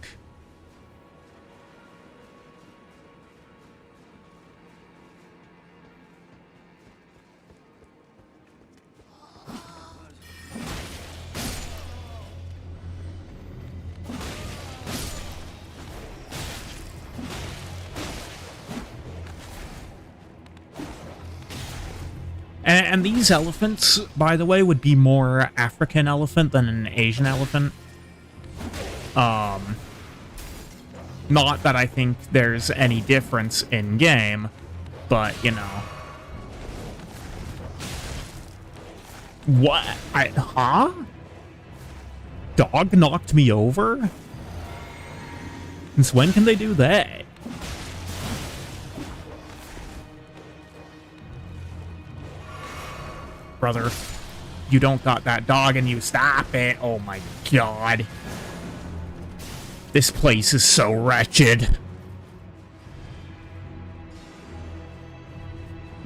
And these elephants, by the way, would be more African elephant than an Asian elephant. Not that I think there's any difference in game, but, you know. What? Huh? Dog knocked me over? Since when can they do that? Brother, you don't got that dog and you stop it. Oh my god. This place is so wretched.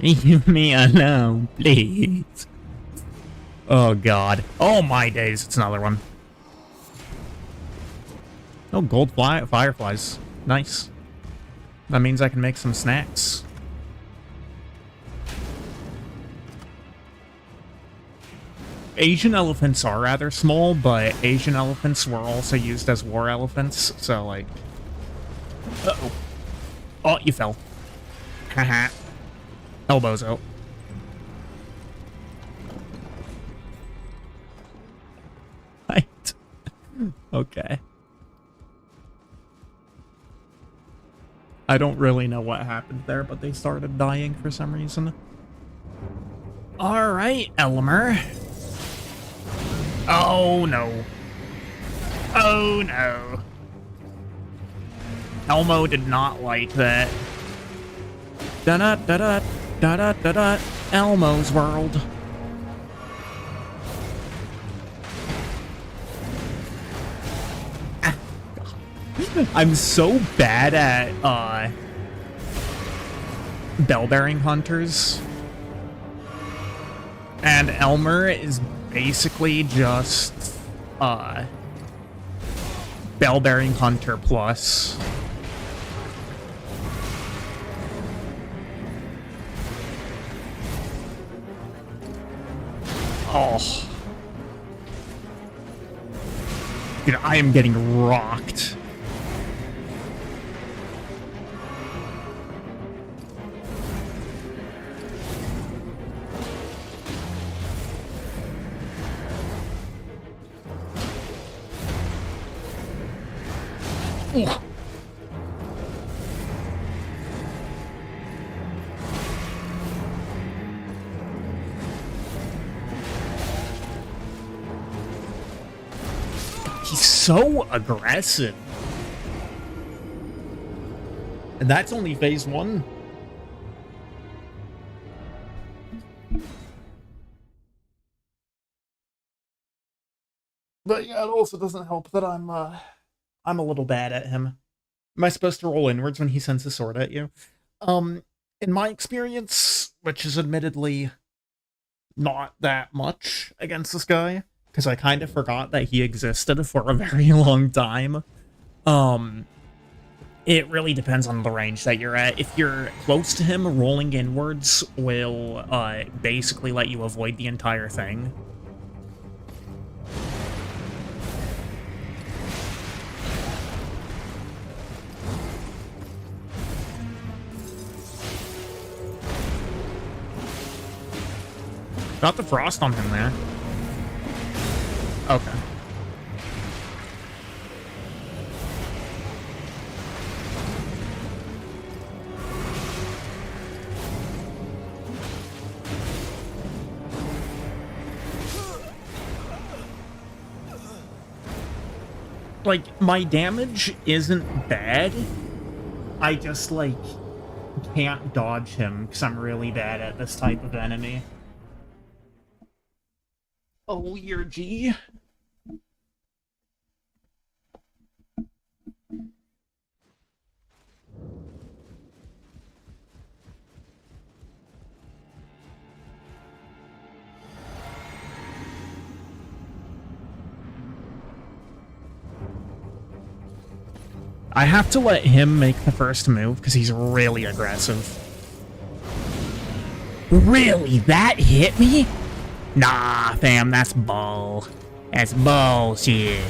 Leave me alone, please. Oh god. Oh my days, it's another one. Oh, gold fireflies. Nice. That means I can make some snacks. Asian elephants are rather small, but Asian elephants were also used as war elephants, so, like... Uh-oh. Oh, you fell. Haha. Elbows out. Right. Okay. I don't really know what happened there, but they started dying for some reason. Alright, Elmer. Oh no. Oh no. Elmo did not like that. Da-da-da-da, da-da-da-da, Elmo's world. I'm so bad at, bell-bearing hunters. And Elmer is basically just, bell-bearing hunter plus. Oh. Dude, I am getting rocked. Ooh. He's so aggressive. And that's only phase 1. But yeah, it also doesn't help that I'm a little bad at him. Am I supposed to roll inwards when he sends his sword at you? In my experience, which is admittedly not that much against this guy, because I kind of forgot that he existed for a very long time. It really depends on the range that you're at. If you're close to him, rolling inwards will basically let you avoid the entire thing. Got the frost on him there. Okay. Like, my damage isn't bad. I just, like, can't dodge him because I'm really bad at this type of enemy. Oh, your G. I have to let him make the first move because he's really aggressive. Really? That hit me? Nah, fam, that's bull. That's bullshit.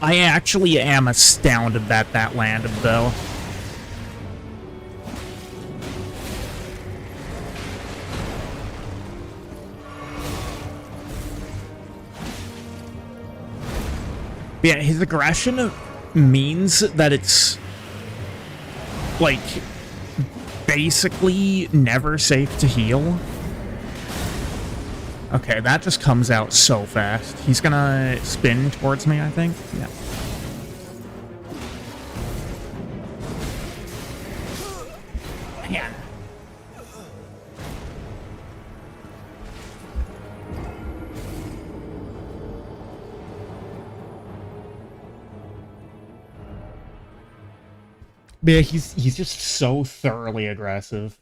I actually am astounded that that landed, though. Yeah, his aggression means that it's, like, basically never safe to heal. Okay, that just comes out so fast. He's gonna spin towards me, I think. Yeah. Man. Yeah, he's just so thoroughly aggressive.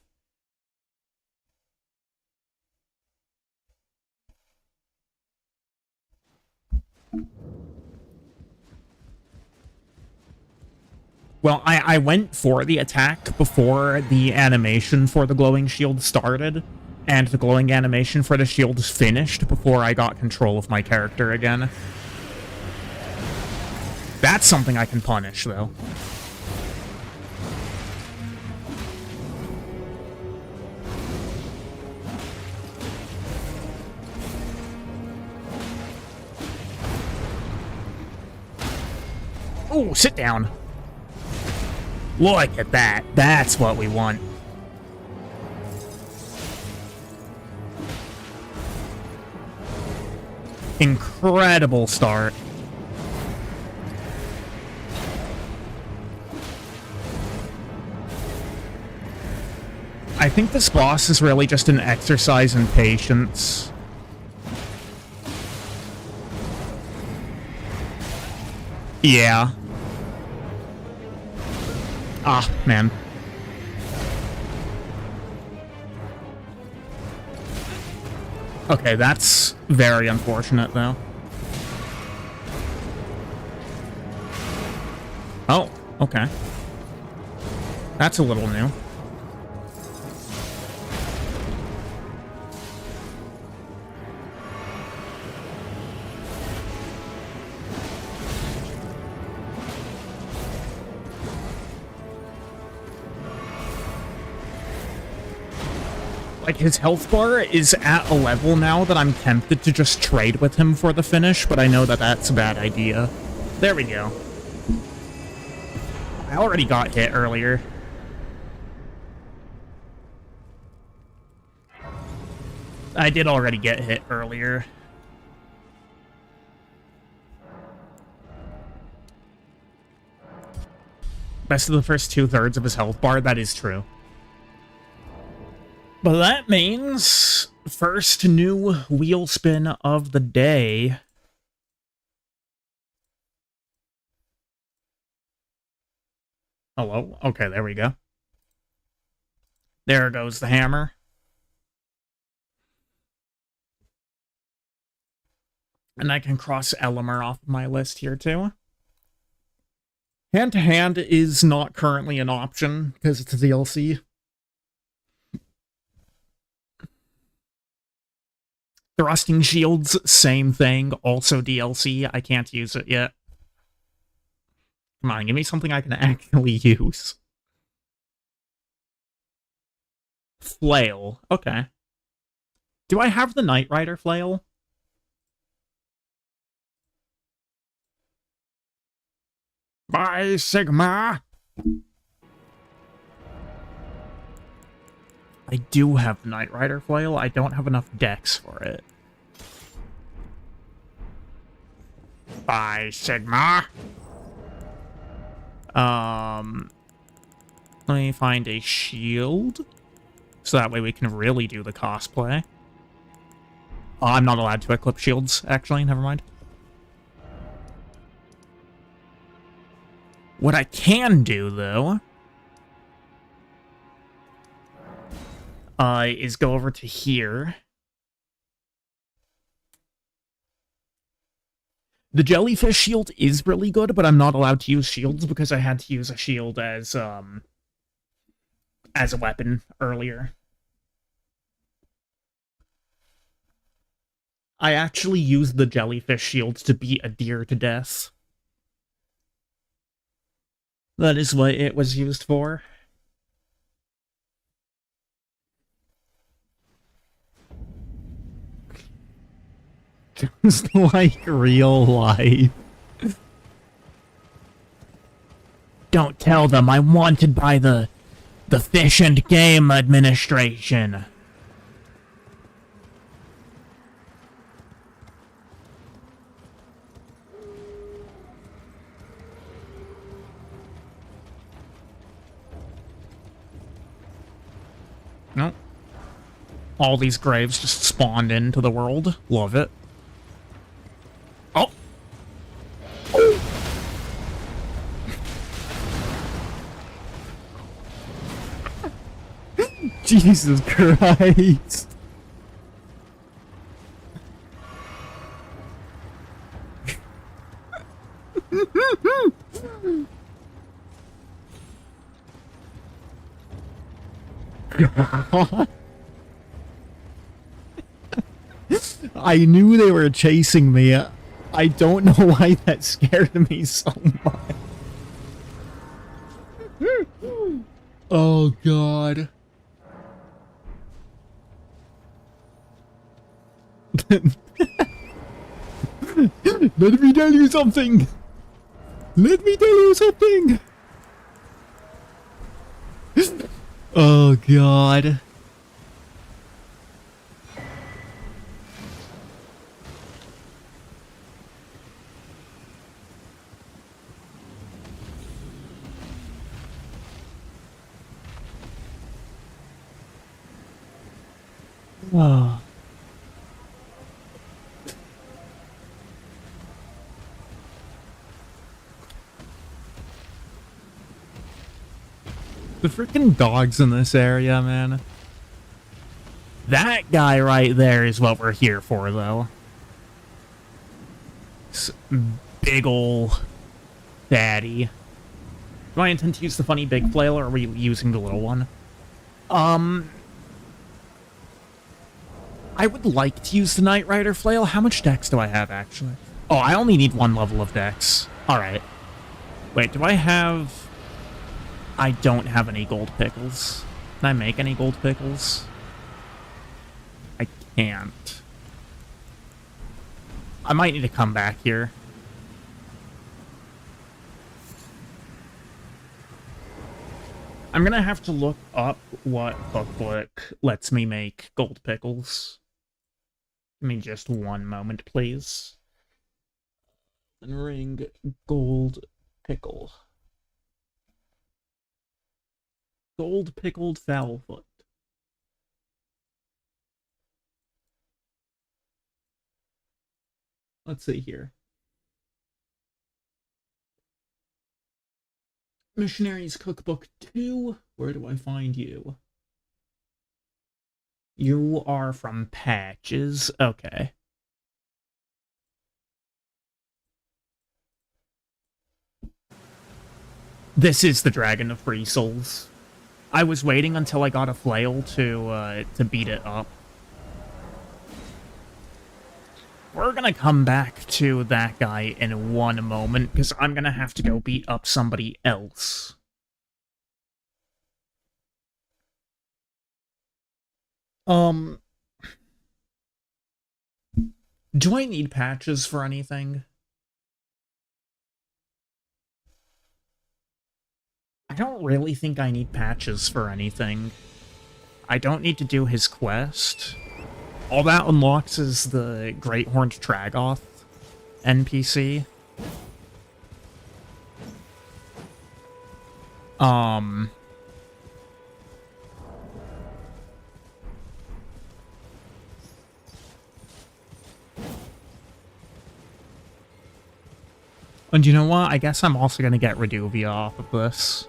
Well, I went for the attack before the animation for the glowing shield started, and the glowing animation for the shield finished before I got control of my character again. That's something I can punish, though. Oh, sit down. Look at that. That's what we want. Incredible start. I think this boss is really just an exercise in patience. Yeah. Ah, man. Okay, that's very unfortunate, though. Oh, okay. That's a little new. Like, his health bar is at a level now that I'm tempted to just trade with him for the finish, but I know that that's a bad idea. There we go. I already got hit earlier. I did already get hit earlier. Best of the first 2/3 of his health bar, that is true. But that means first new wheel spin of the day. Hello? Okay, there we go. There goes the hammer. And I can cross Elimer off of my list here, too. Hand-to-hand is not currently an option, because it's a DLC. Thrusting Shields, same thing, also DLC. I can't use it yet. Come on, give me something I can actually use. Flail, okay. Do I have the Knight Rider Flail? Bye, Sigma! I do have Knight Rider Flail, I don't have enough dex for it. Bye, Sigma! Let me find a shield, so that way we can really do the cosplay. Oh, I'm not allowed to equip shields, actually, never mind. What I can do, though, is go over to here. The jellyfish shield is really good, but I'm not allowed to use shields because I had to use a shield as a weapon earlier. I actually used the jellyfish shield to beat a deer to death. That is what it was used for. Just like real life. Don't tell them I'm wanted by the Fish and Game Administration. Nope. All these graves just spawned into the world. Love it. Oh! Jesus Christ! God. I knew they were chasing me. I don't know why that scared me so much. Oh, God. Let me tell you something. Let me tell you something. Oh, God. Oh. The freaking dogs in this area, man. That guy right there is what we're here for, though. Big ol' daddy. Do I intend to use the funny big flail, or are we using the little one? I would like to use the Knight Rider flail. How much dex do I have, actually? Oh, I only need 1 level of dex. Alright. Wait, do I have... I don't have any gold pickles. Can I make any gold pickles? I can't. I might need to come back here. I'm gonna have to look up what cookbook lets me make gold pickles. Give me just 1 moment, please. And ring gold pickle. Gold pickled fowlfoot. Let's see here. Missionaries Cookbook 2. Where do I find you? You are from Patches. Okay. This is the Dragon of Free Souls. I was waiting until I got a flail to beat it up. We're gonna come back to that guy in one moment, because I'm gonna have to go beat up somebody else. Do I need patches for anything? I don't really think I need patches for anything. I don't need to do his quest. All that unlocks is the Great Horned Tragoth NPC. And you know what? I guess I'm also gonna get Reduvia off of this.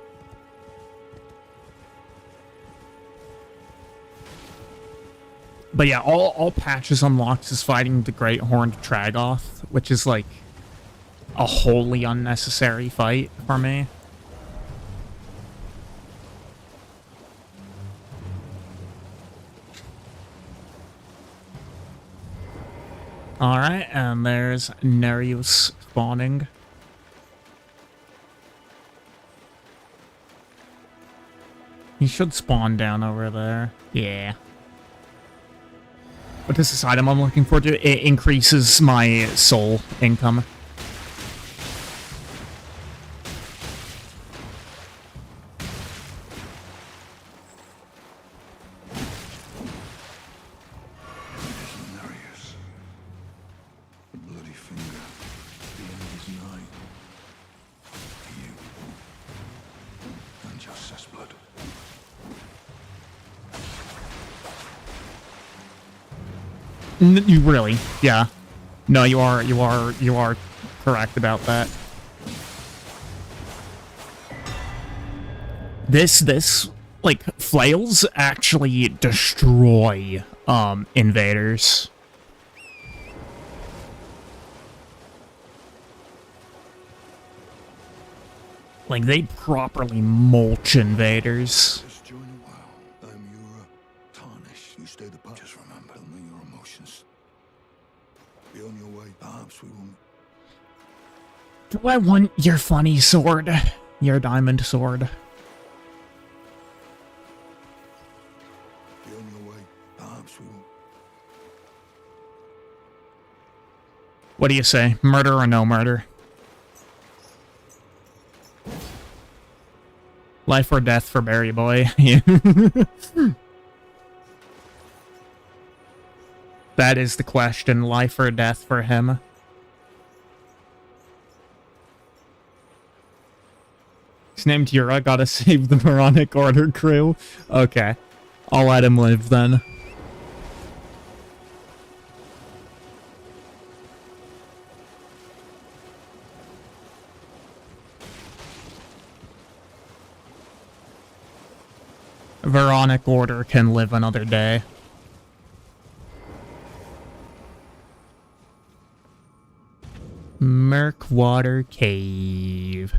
But yeah, all patches unlocks is fighting the Great Horned Tragoth, which is like a wholly unnecessary fight for me. Alright, and there's Nereus spawning. He should spawn down over there. Yeah. What is this item I'm looking for? It increases my soul income. Nereus. The bloody finger. The end is nigh. You. And Justice blood. You really? Yeah. No, you are correct about that. This, like, flails actually destroy, invaders. Like, they properly mulch invaders. Just join a while. I'm your tarnish. You stay the part. Just remember, tell me your emotions. Be on your way. Perhaps we won't. Do I want your funny sword? Your diamond sword. Be on your way. Perhaps we won't. What do you say? Murder or no murder? Life or death for Berry Boy. That is the question. Life or death for him. He's named Yura. Gotta save the Moronic Order crew. Okay. I'll let him live then. Veronic Order can live another day. Murkwater Cave.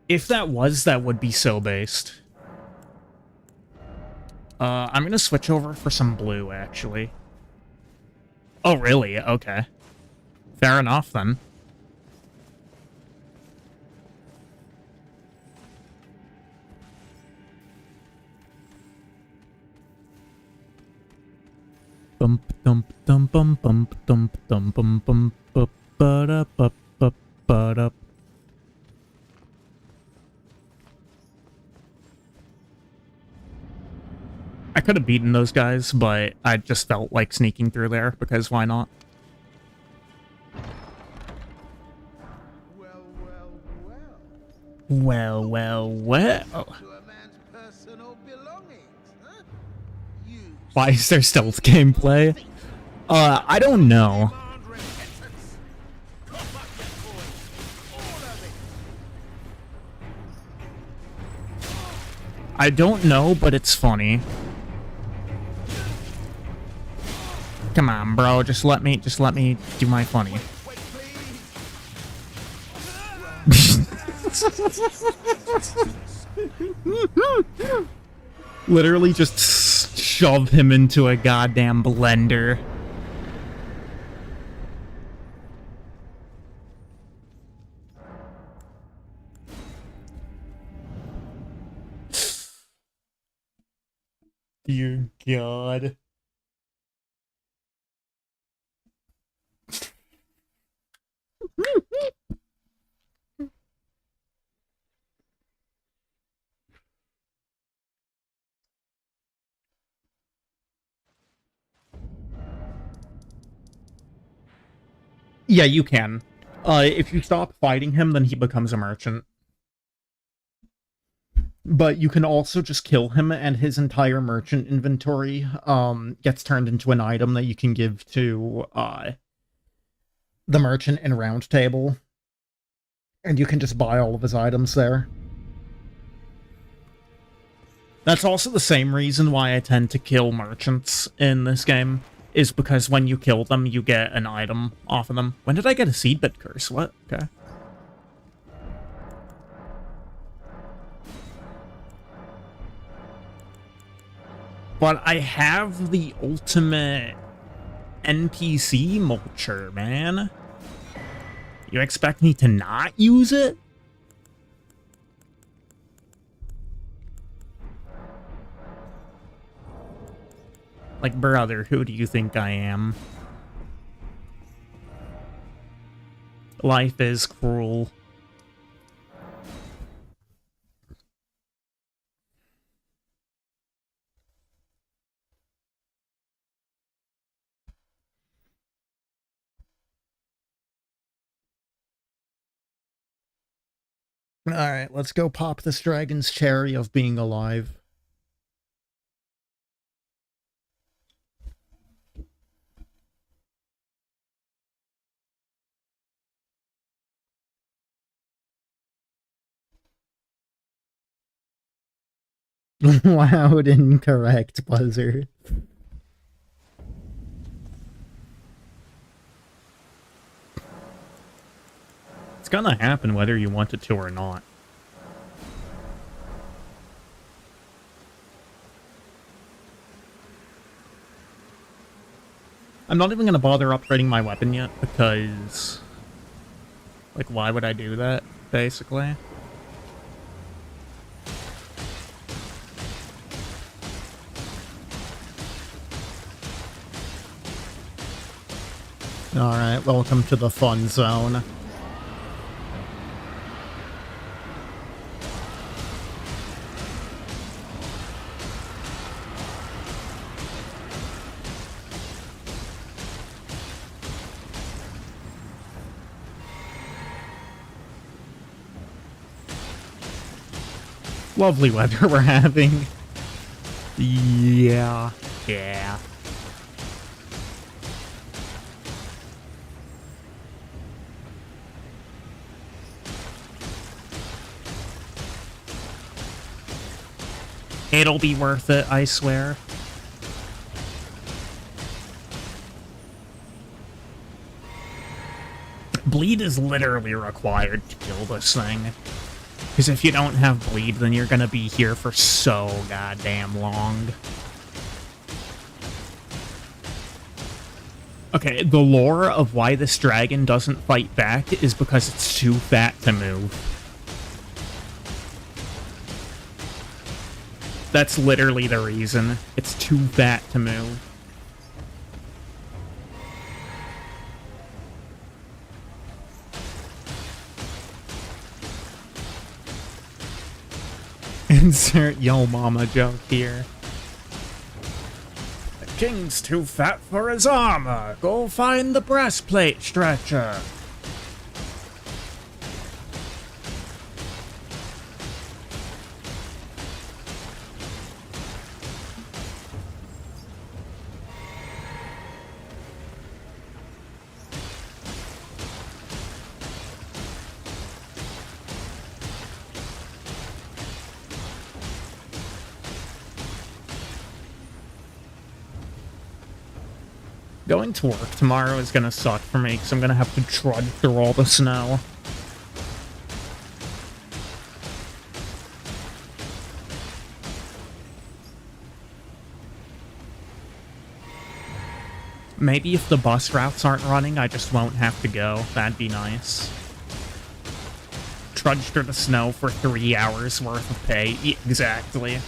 If that would be so based. I'm gonna switch over for some blue, actually. Oh, really? Okay. Fair enough, then. Bump dump dump bump bump dump dump bump bump bup ba bup bup ba. I could have beaten those guys, but I just felt like sneaking through there, because why not? Well, well, well. Well, well, well. To a man's personal belongings, huh? You Why is there stealth gameplay? I don't know. demand repentance. Cough up your coin. All of it. I don't know, but it's funny. Come on, bro. Just let me do my funny. Wait, please. Literally just shove him into a goddamn blender. Dear God. Yeah, you can. If you stop fighting him, then he becomes a merchant. But you can also just kill him, and his entire merchant inventory gets turned into an item that you can give to the merchant in Round Table. And you can just buy all of his items there. That's also the same reason why I tend to kill merchants in this game, is because when you kill them, you get an item off of them. When did I get a Seedbit Curse? What? Okay. But I have the ultimate NPC mulcher, man. You expect me to not use it? Like, brother, who do you think I am? Life is cruel. Alright, let's go pop this dragon's cherry of being alive. Loud incorrect buzzer. It's gonna happen whether you want it to or not. I'm not even gonna bother upgrading my weapon yet, because... like, why would I do that, basically? Alright, welcome to the fun zone. Lovely weather we're having. Yeah. Yeah. It'll be worth it, I swear. Bleed is literally required to kill this thing. Because if you don't have bleed, then you're gonna be here for so goddamn long. Okay, the lore of why this dragon doesn't fight back is because it's too fat to move. That's literally the reason. It's too fat to move. Insert yo mama joke here. The king's too fat for his armor. Go find the breastplate stretcher. Going to work tomorrow is gonna suck for me, because I'm gonna have to trudge through all the snow. Maybe if the bus routes aren't running, I just won't have to go. That'd be nice. Trudge through the snow for 3 hours worth of pay. Yeah, exactly.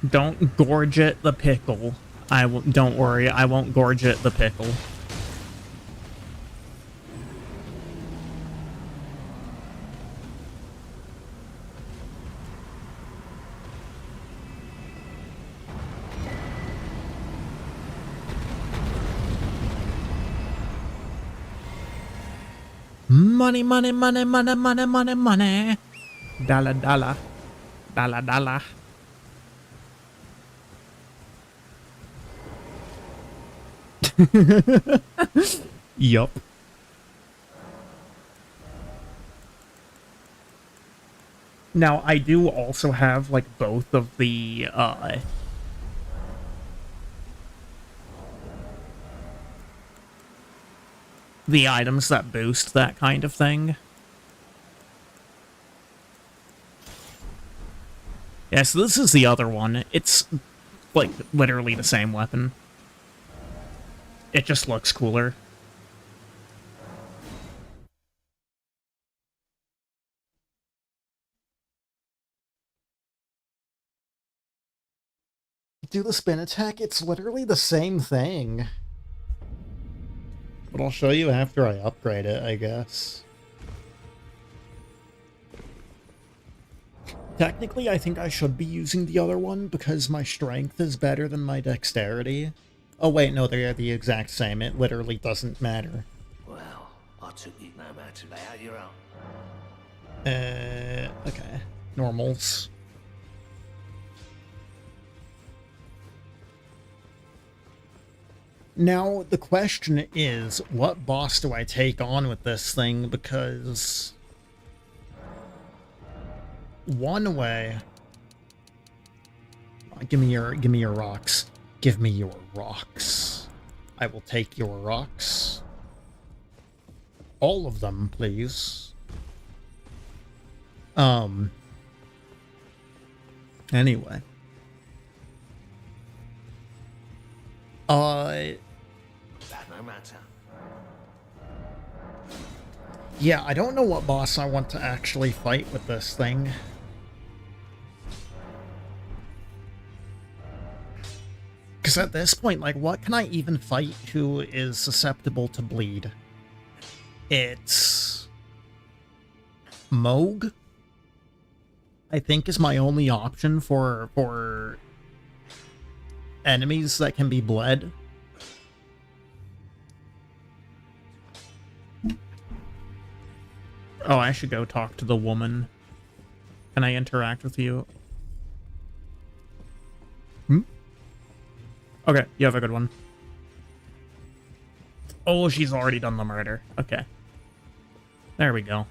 Don't gorge it the pickle. Don't worry, I won't gorge it the pickle. Money, money, money, money, money, money, money. Dollar, dollar. Dollar, dollar. Yup. Now, I do also have, like, both of the items that boost that kind of thing. Yeah, so this is the other one. It's, like, literally the same weapon. It just looks cooler. Do the spin attack, it's literally the same thing. But I'll show you after I upgrade it, I guess. Technically, I think I should be using the other one because my strength is better than my dexterity. Oh wait, no, they're the exact same. It literally doesn't matter. Well, I took it no matter. Lay out your own. Okay. Normals. Now, the question is, what boss do I take on with this thing? Because one way... Give me your rocks. Give me your rocks. I will take your rocks. All of them, please. Anyway. That no matter. Yeah, I don't know what boss I want to actually fight with this thing. Because at this point, like, what can I even fight who is susceptible to bleed? It's... Moog? I think is my only option for enemies that can be bled. Oh, I should go talk to the woman. Can I interact with you? Okay, you have a good one. Oh, she's already done the murder. Okay. There we go.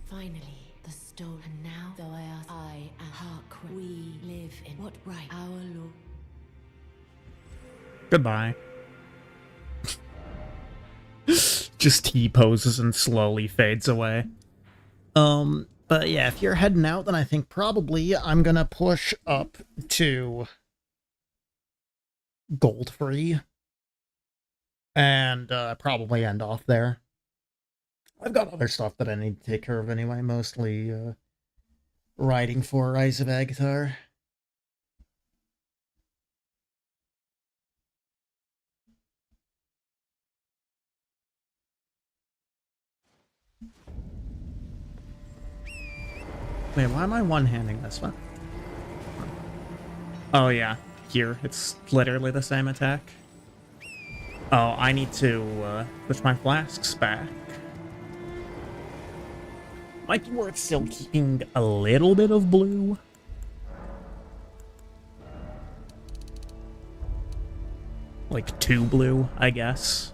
Finally, the stolen. And now, though I ask, I am Hark. We live in what right? Our law. Goodbye. Just T-poses and slowly fades away. But yeah, if you're heading out, then I think probably I'm gonna push up to gold free. And probably end off there. I've got other stuff that I need to take care of anyway, mostly riding for Rise of Agathar. Wait, why am I one-handing this one? Oh yeah, here, it's literally the same attack. Oh, I need to switch my flasks back. Might be worth still keeping a little bit of blue. Like 2 blue, I guess.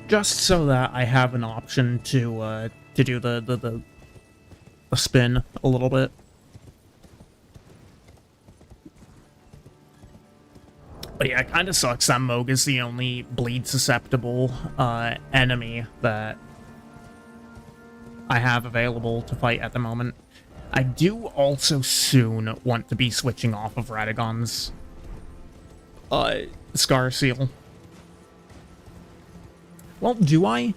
Just so that I have an option to do the spin a little bit. But yeah, it kind of sucks that Moog is the only bleed susceptible enemy that I have available to fight at the moment. I do also soon want to be switching off of Radagon's Scar Seal. Well, do I?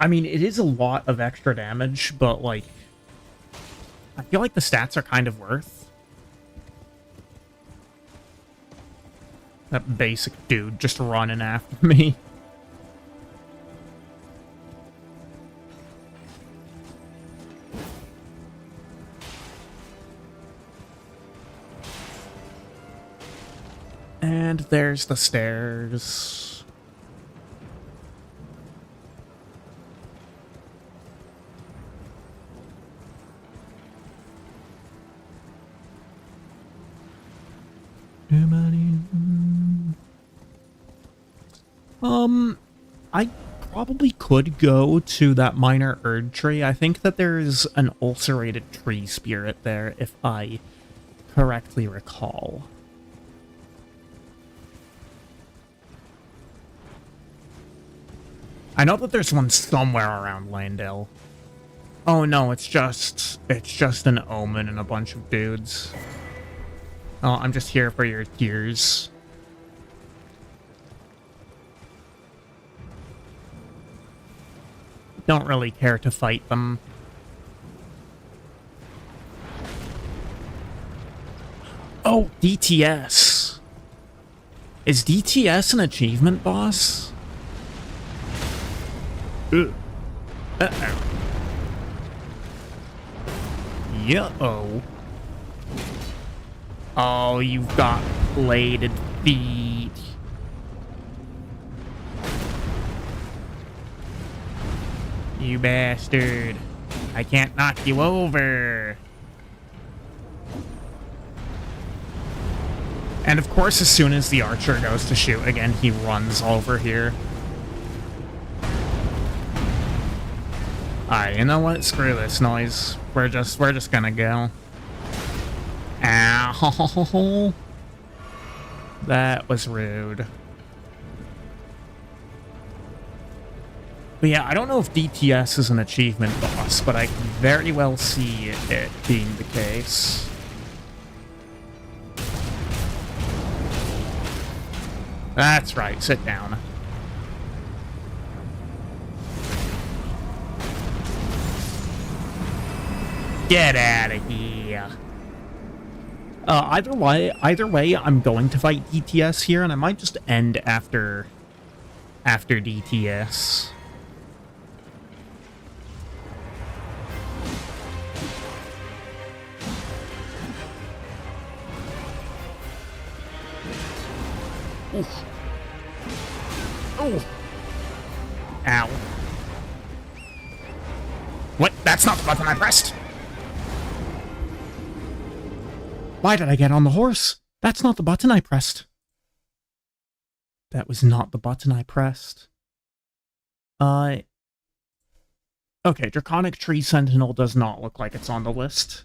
I mean, it is a lot of extra damage, but, like, I feel like the stats are kind of worth. That basic dude just running after me. And there's the stairs. I probably could go to that minor Erd tree. I think that there's an ulcerated tree spirit there, if I correctly recall. I know that there's one somewhere around Landale. Oh no, it's just an omen and a bunch of dudes. Oh, I'm just here for your tears. Don't really care to fight them. Oh, DTS. Is DTS an achievement boss? Ugh. Uh-oh. Yo-oh. Oh, you've got bladed feet. You bastard. I can't knock you over. And of course, as soon as the archer goes to shoot again, he runs over here. Alright, you know what? Screw this noise. We're just gonna go. Ow. That was rude. But yeah, I don't know if DTS is an achievement boss, but I can very well see it being the case. That's right, sit down. Get out of here. Either way, I'm going to fight DTS here, and I might just end after DTS. Oof. Oh. Ow. What? That's not the button I pressed. Why did I get on the horse? That's not the button I pressed. That was not the button I pressed. Okay, Draconic Tree Sentinel does not look like it's on the list.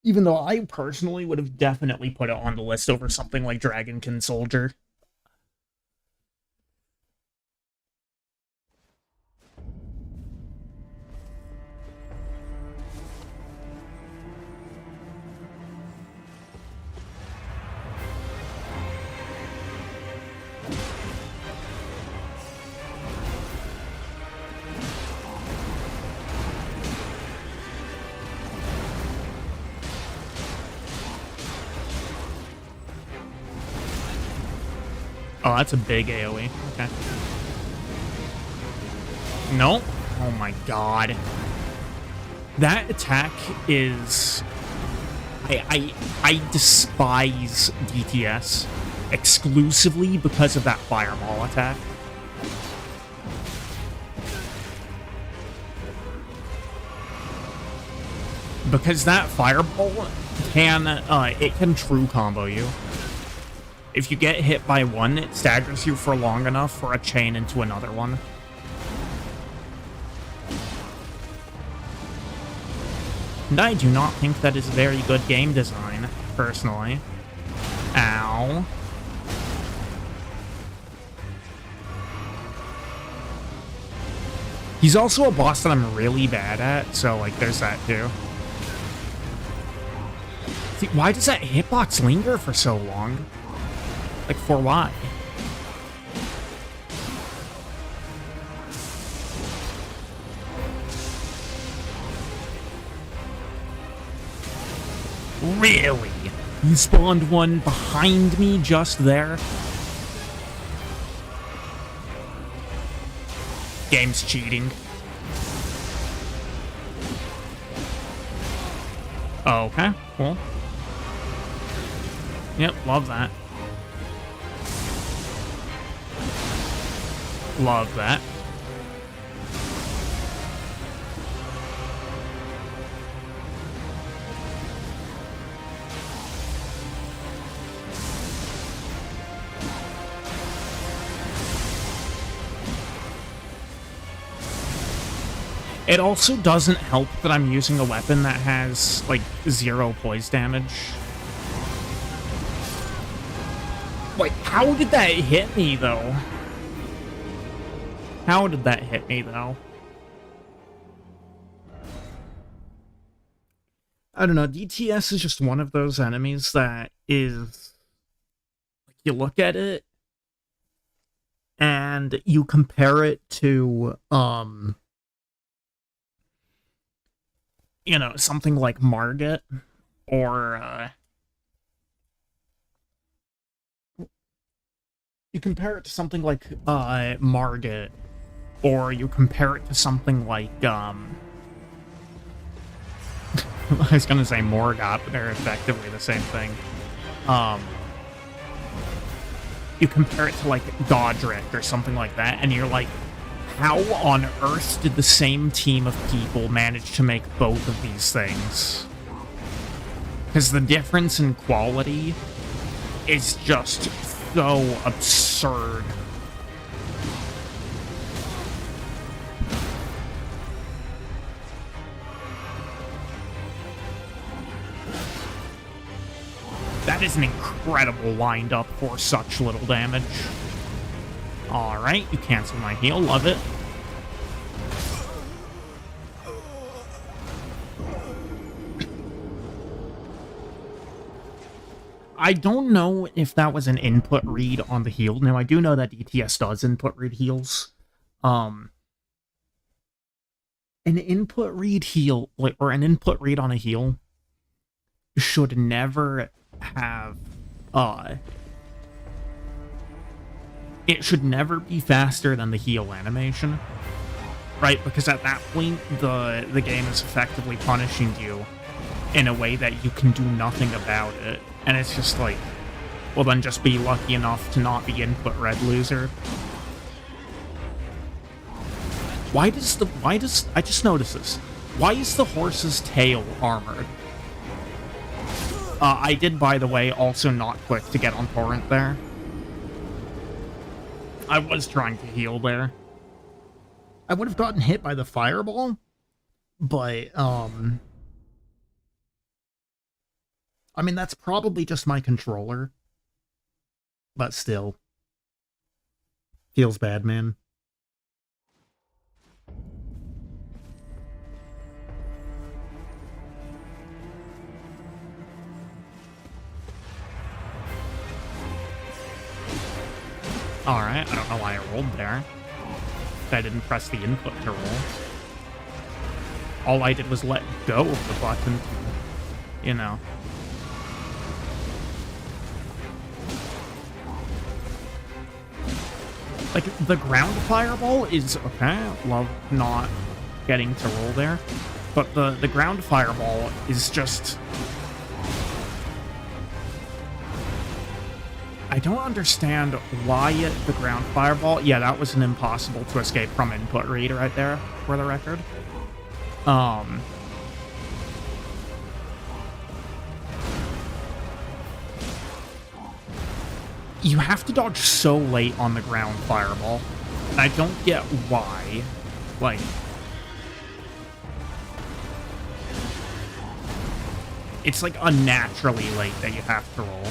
Even though I personally would have definitely put it on the list over something like Dragonkin Soldier. Oh, that's a big AoE. Okay. No. Oh my god. That attack is... I despise DTS exclusively because of that fireball attack. Because that fireball can, it can true combo you. If you get hit by one, it staggers you for long enough for a chain into another one. And I do not think that is very good game design, personally. Ow. He's also a boss that I'm really bad at, so, like, there's that, too. See, why does that hitbox linger for so long? Like, for why? Really? You spawned one behind me just there? Game's cheating. Okay, cool. Yep, love that. Love that. It also doesn't help that I'm using a weapon that has, like, 0 poise damage. Wait, how did that hit me, though? How did that hit me, though? I don't know, DTS is just one of those enemies that is... Like, you look at it, and you compare it to, you know, something like Margit, or, you compare it to something like, Margit, or you compare it to something like, I was gonna say Morgoth, but they're effectively the same thing. You compare it to, like, Godric or something like that, and you're like, how on earth did the same team of people manage to make both of these things? Because the difference in quality is just so absurd. That is an incredible wind-up for such little damage. Alright, you cancel my heal, love it. I don't know if that was an input read on the heal. Now, I do know that DTS does input read heals. An input read heal, or an input read on a heal should never have, it should never be faster than the heal animation, right? Because at that point, the game is effectively punishing you in a way that you can do nothing about it. And it's just like, well, then just be lucky enough to not be input red loser. I just noticed this. Why is the horse's tail armored? I did, by the way, also not click to get on torrent there. I was trying to heal there. I would have gotten hit by the fireball, but, I mean, that's probably just my controller. But still. Feels bad, man. Alright, I don't know why I rolled there. I didn't press the input to roll. All I did was let go of the button, you know. Like, the ground fireball is okay. Love not getting to roll there. But the ground fireball is just... I don't understand why the ground fireball... Yeah, that was an impossible to escape from input read right there, for the record. You have to dodge so late on the ground fireball. And I don't get why. Like... It's like unnaturally late that you have to roll.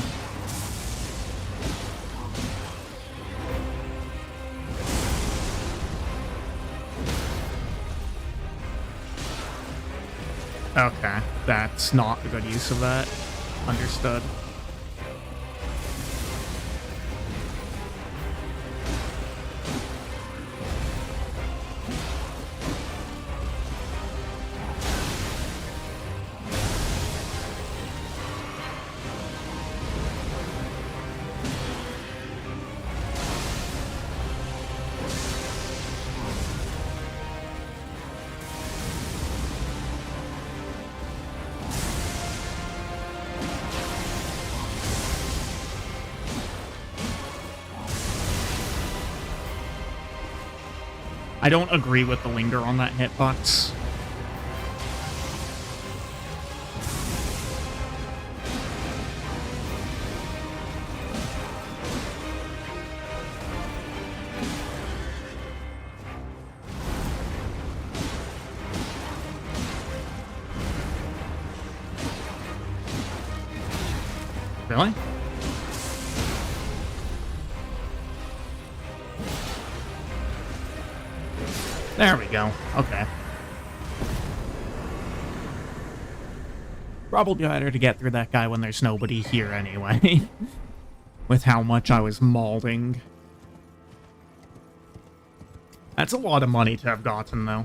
Okay, that's not a good use of that. Understood. I don't agree with the linger on that hitbox. Really? There we go. Okay. Probably better to get through that guy when there's nobody here anyway. With how much I was mauling. That's a lot of money to have gotten, though.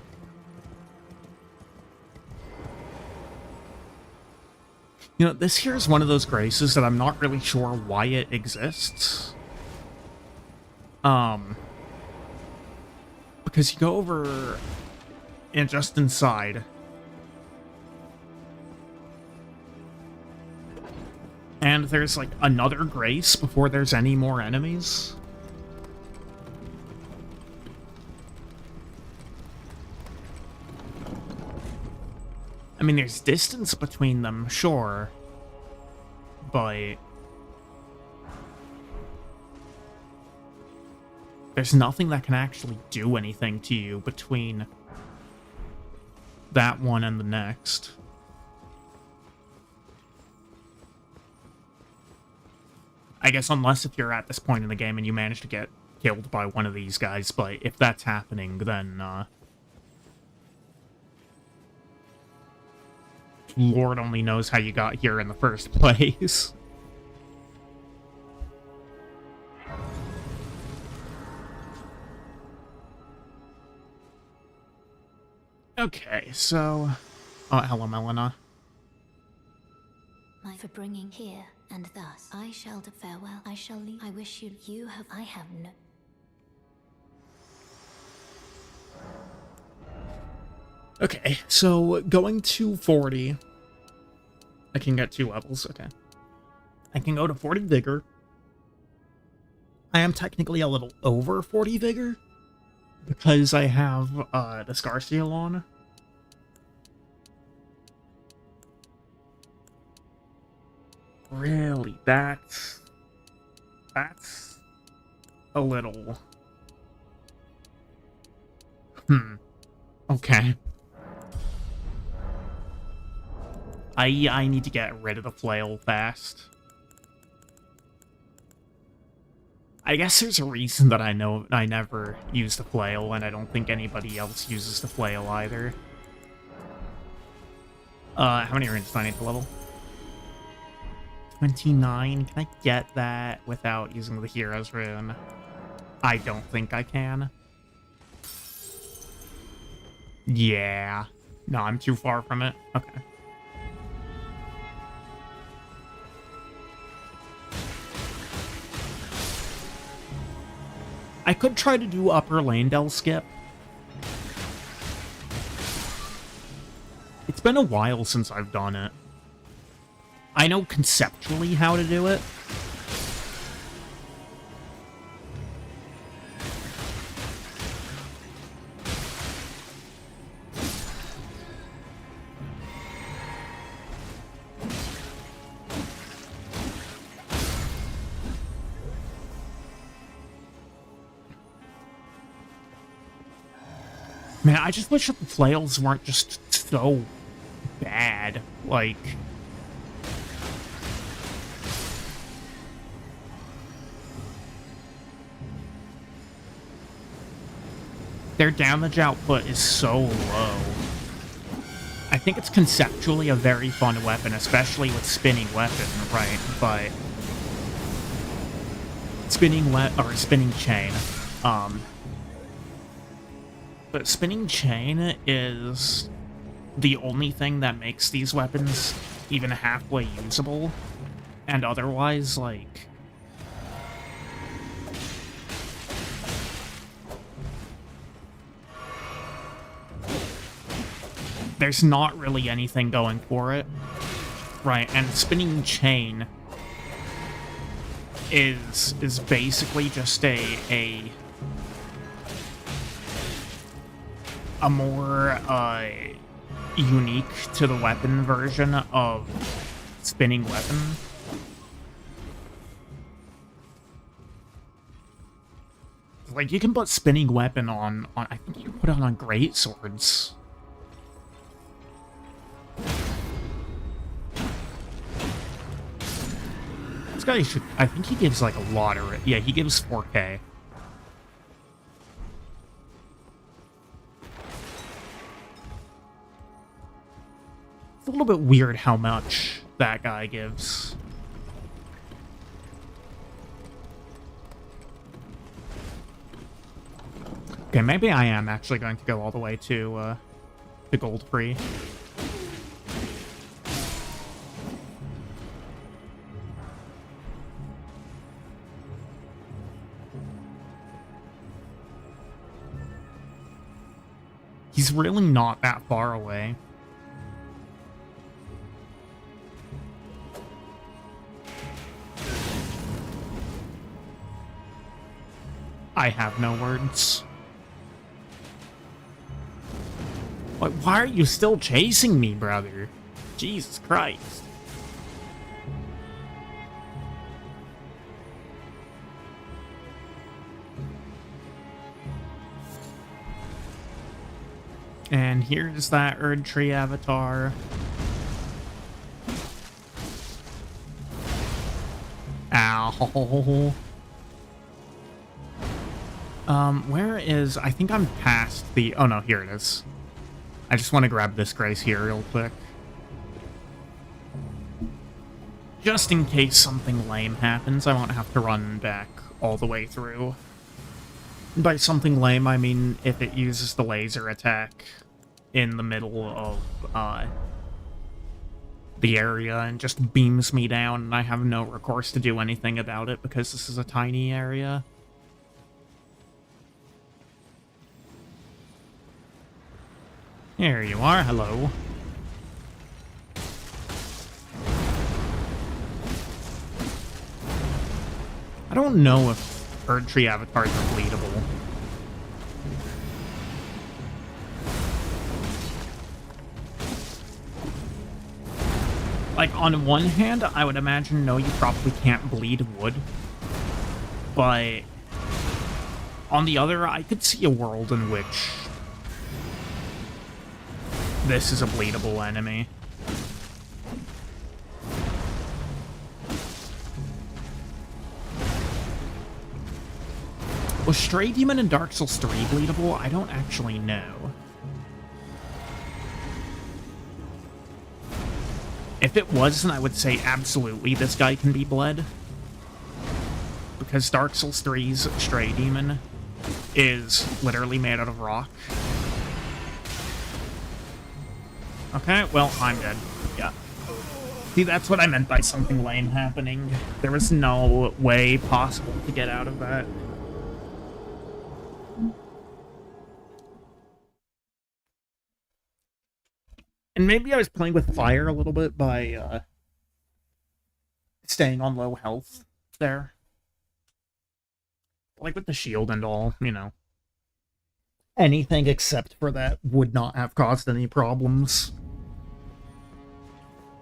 You know, this here is one of those graces that I'm not really sure why it exists. Because you go over and just inside. And there's like another grace before there's any more enemies. I mean, there's distance between them, sure. But there's nothing that can actually do anything to you between that one and the next. I guess unless if you're at this point in the game and you manage to get killed by one of these guys, but if that's happening, then, Lord only knows how you got here in the first place. Okay, so... Oh, hello, Melina. For bringing here, and thus I shall to farewell. I shall leave. I wish you have. I have no. Okay, so going to 40. I can get 2 levels, okay. I can go to 40 Vigor. I am technically a little over 40 Vigor, because I have the Scar Seal on. Really, that's a little... Okay. I need to get rid of the flail fast. I guess there's a reason that I know I never use the flail, and I don't think anybody else uses the flail either. How many runes do I need to level? 29. Can I get that without using the hero's rune? I don't think I can. Yeah. No, I'm too far from it. Okay. I could try to do upper lane del skip. It's been a while since I've done it. I know conceptually how to do it. Man, I just wish that the flails weren't just so bad. Like, their damage output is so low. I think it's conceptually a very fun weapon, especially with spinning weapon, right? But spinning chain. But spinning chain is the only thing that makes these weapons even halfway usable. And otherwise, like, there's not really anything going for it. Right, and spinning chain is basically just a more unique to the weapon version of spinning weapon. Like, you can put spinning weapon on I think you can put it on great swords. This guy should, I think he gives like a lot of it. Yeah, he gives 4K. It's a little bit weird how much that guy gives. Okay, maybe I am actually going to go all the way to gold free. He's really not that far away. I have no words. Like, why are you still chasing me, brother? Jesus Christ. And here's that Erd Tree avatar. Ow. Where is... I think I'm past the... Oh, no, here it is. I just want to grab this Grace here real quick. Just in case something lame happens, I won't have to run back all the way through. By something lame, I mean if it uses the laser attack in the middle of the area and just beams me down and I have no recourse to do anything about it because this is a tiny area. Here you are, hello. I don't know if Erd Tree avatars are bleedable. Like, on one hand, I would imagine, no, you probably can't bleed wood. But on the other, I could see a world in which this is a bleedable enemy. Was Stray Demon in Dark Souls 3 bleedable? I don't actually know. If it was, then I would say absolutely this guy can be bled. Because Dark Souls 3's Stray Demon is literally made out of rock. Okay, well, I'm dead. Yeah. See, that's what I meant by something lame happening. There was no way possible to get out of that. And maybe I was playing with fire a little bit by staying on low health there. Like with the shield and all, you know. Anything except for that would not have caused any problems.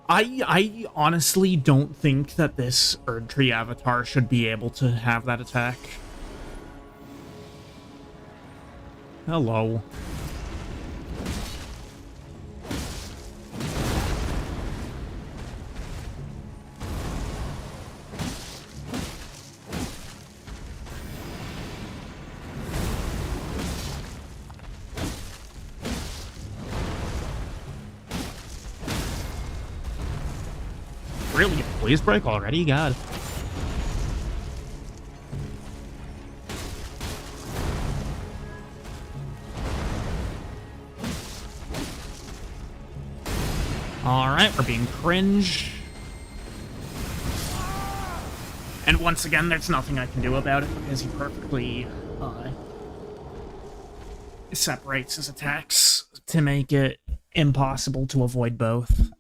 I honestly don't think that this Erdtree avatar should be able to have that attack. Hello. Really? Blaze break already? God. Alright, we're being cringe. And once again, there's nothing I can do about it because he perfectly separates his attacks to make it impossible to avoid both.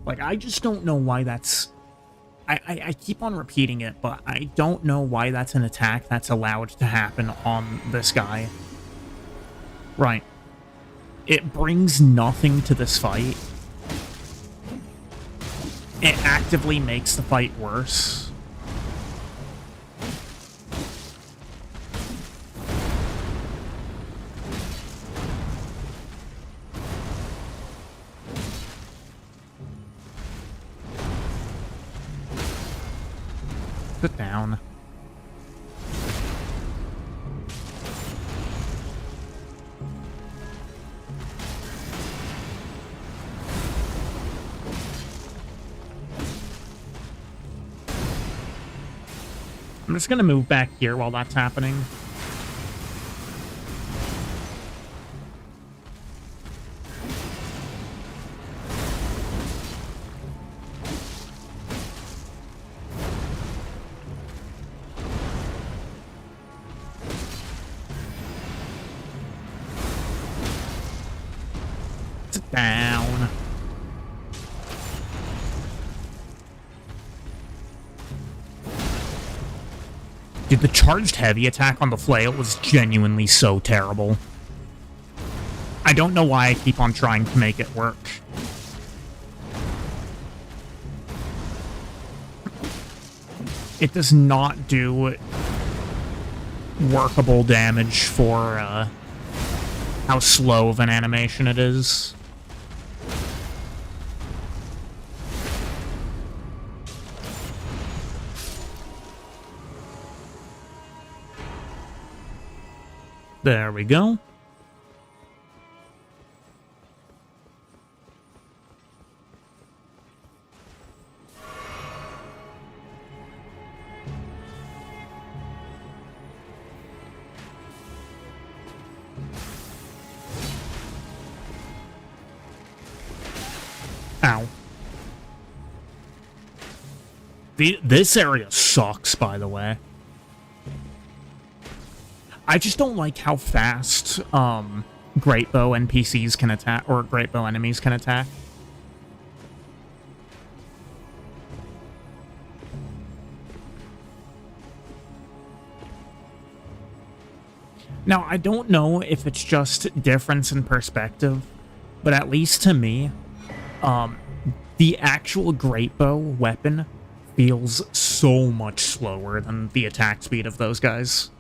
Like, I just don't know why that's... I keep on repeating it, but I don't know why that's an attack that's allowed to happen on this guy. Right. It brings nothing to this fight. It actively makes the fight worse. Sit down. I'm just gonna move back here while that's happening. Sit down. Dude, the charged heavy attack on the flail was genuinely so terrible. I don't know why I keep on trying to make it work. It does not do workable damage for how slow of an animation it is. There we go. Ow. This area sucks, by the way. I just don't like how fast, Great Bow NPCs can attack, or Great Bow enemies can attack. Now, I don't know if it's just difference in perspective, but at least to me, the actual Great Bow weapon feels so much slower than the attack speed of those guys.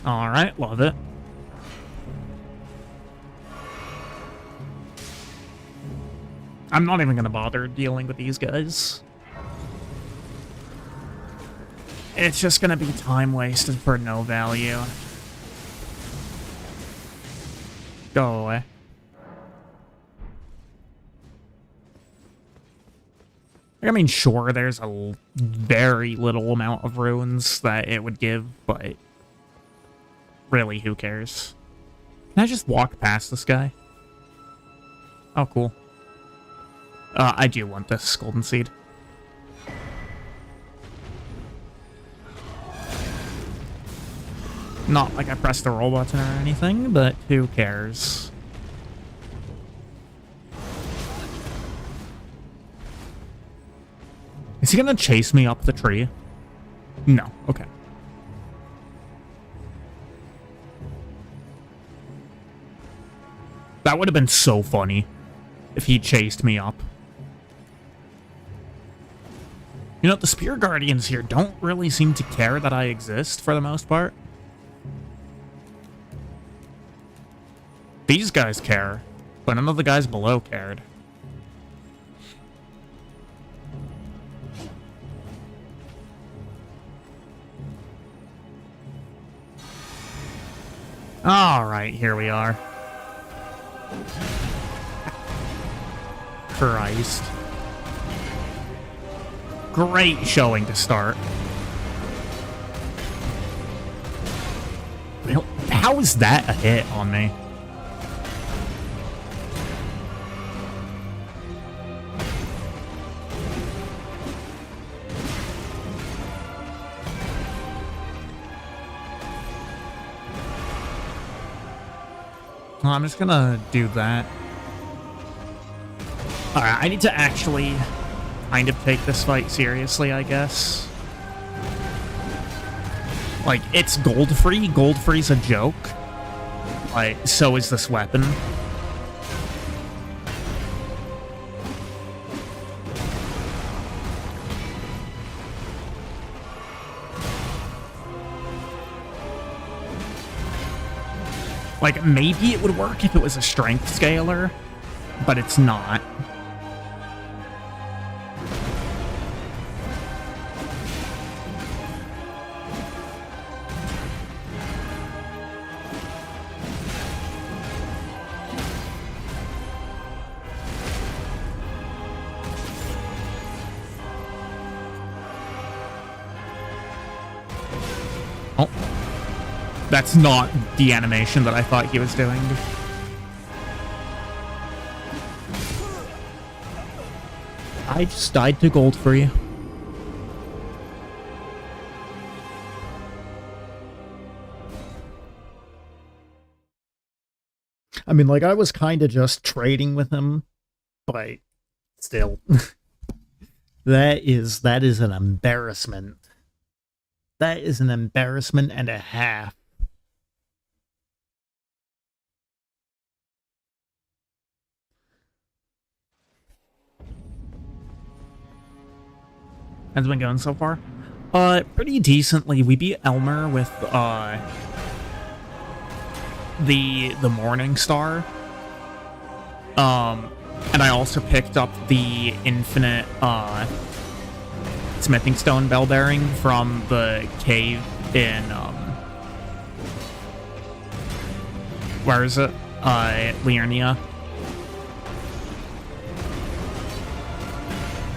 Alright, love it. I'm not even gonna bother dealing with these guys. It's just gonna be time wasted for no value. Go away. I mean, sure, there's a very little amount of runes that it would give, but really, who cares? Can I just walk past this guy? Oh, cool. I do want this golden seed. Not like I pressed the roll button or anything, but who cares? Is he gonna chase me up the tree? No, okay. That would have been so funny if he chased me up. You know, the Spear Guardians here don't really seem to care that I exist for the most part. These guys care, but none of the guys below cared. Alright, here we are. Christ. Great showing to start. How is that a hit on me? Well, I'm just gonna do that. Alright, I need to actually kind of take this fight seriously, I guess. Like, it's gold free. Gold free's a joke. Like, so is this weapon. Like, maybe it would work if it was a strength scaler, but it's not. Oh. That's not the animation that I thought he was doing. I just died to gold for you. I mean, like, I was kind of just trading with him, but still. That is an embarrassment. That is an embarrassment and a half. How's it been going so far? Pretty decently. We beat Elmer with, the Morning Star. And I also picked up the infinite, smithing stone bell bearing from the cave in, where is it? Liurnia.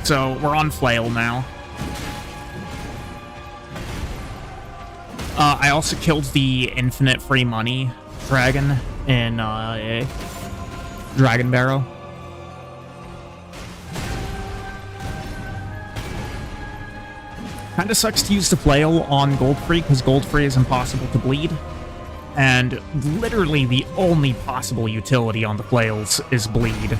So, we're on Flail now. I also killed the infinite free money dragon in, Dragon Barrow. Kinda sucks to use the flail on gold free, because gold free is impossible to bleed. And literally the only possible utility on the flails is bleed.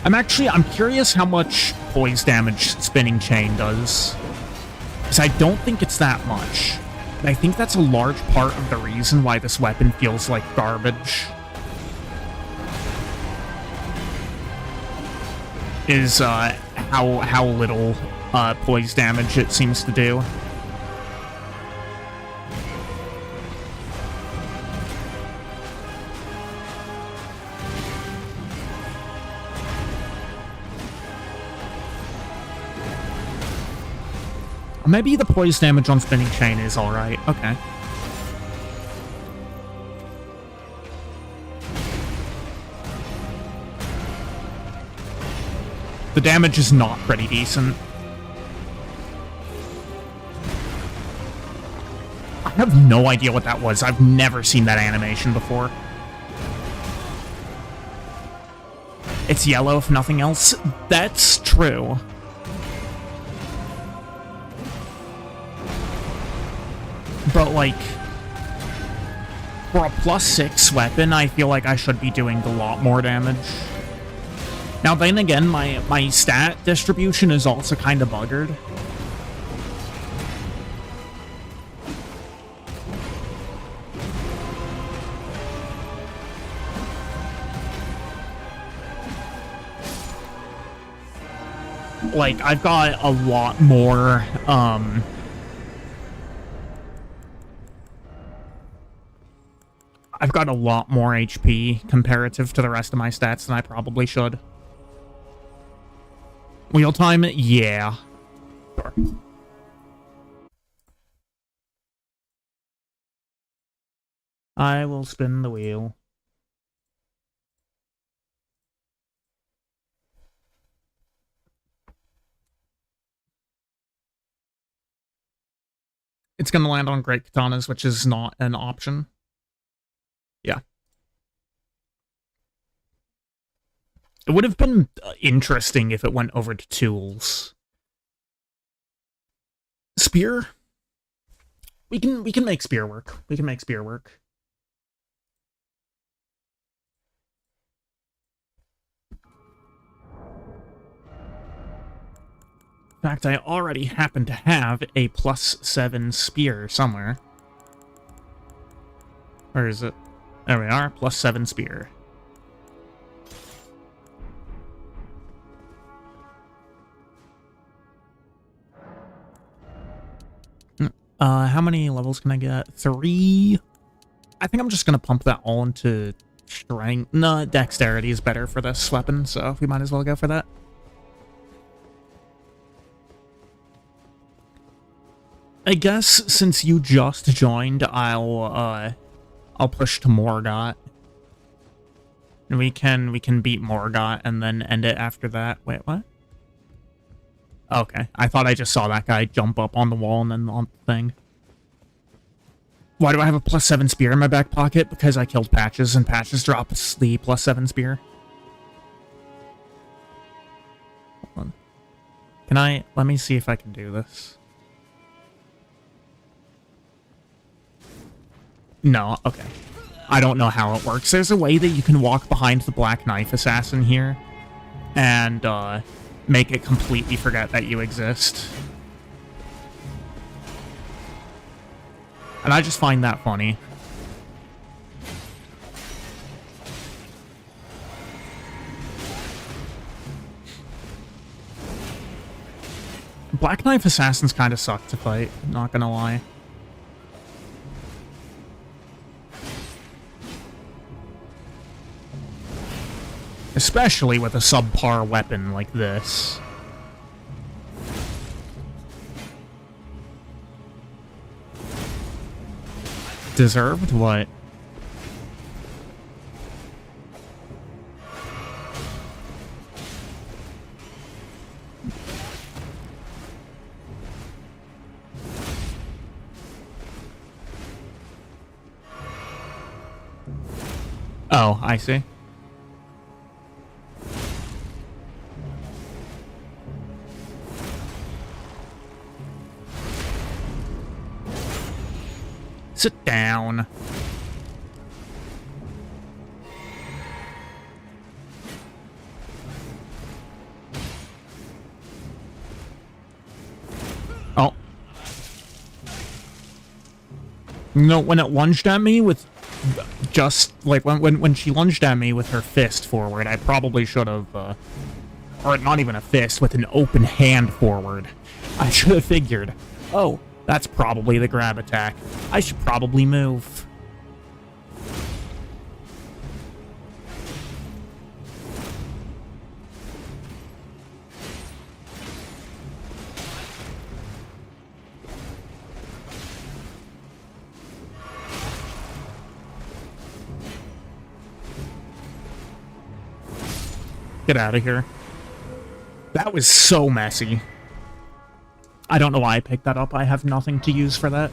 I'm curious how much poise damage Spinning Chain does. Because I don't think it's that much. And I think that's a large part of the reason why this weapon feels like garbage. Is, how little, poise damage it seems to do. Maybe the poise damage on Spinning Chain is alright. Okay. The damage is not pretty decent. I have no idea what that was. I've never seen that animation before. It's yellow, if nothing else. That's true. But, like, for a +6 weapon, I feel like I should be doing a lot more damage. Now, then again, my stat distribution is also kind of buggered. Like, I've got a lot more, I've got a lot more HP comparative to the rest of my stats than I probably should. Wheel time? Yeah. Sure. I will spin the wheel. It's gonna land on great katanas, which is not an option. Yeah. It would have been interesting if it went over to tools. Spear? We can make spear work. We can make spear work. In fact, I already happen to have a +7 spear somewhere. Where is it? There we are, +7 spear. How many levels can I get? 3? I think I'm just gonna pump that all into strength. No, dexterity is better for this weapon, so we might as well go for that. I guess since you just joined, I'll push to Morgott. And we can beat Morgott and then end it after that. Wait, what? Okay, I thought I just saw that guy jump up on the wall and then on the thing. Why do I have a +7 spear in my back pocket? Because I killed Patches, and Patches drops the +7 spear. Hold on. Can I... Let me see if I can do this. No, okay. I don't know how it works. There's a way that you can walk behind the Black Knife Assassin here and make it completely forget that you exist. And I just find that funny. Black Knife Assassins kind of suck to fight, not gonna lie. Especially with a subpar weapon like this. Deserved? What? Oh, I see. Sit down. Oh. No, when it lunged at me with just, like, when she lunged at me with her fist forward, I probably should have, or not even a fist, with an open hand forward. I should have figured, oh, that's probably the grab attack. I should probably move. Get out of here. That was so messy. I don't know why I picked that up. I have nothing to use for that.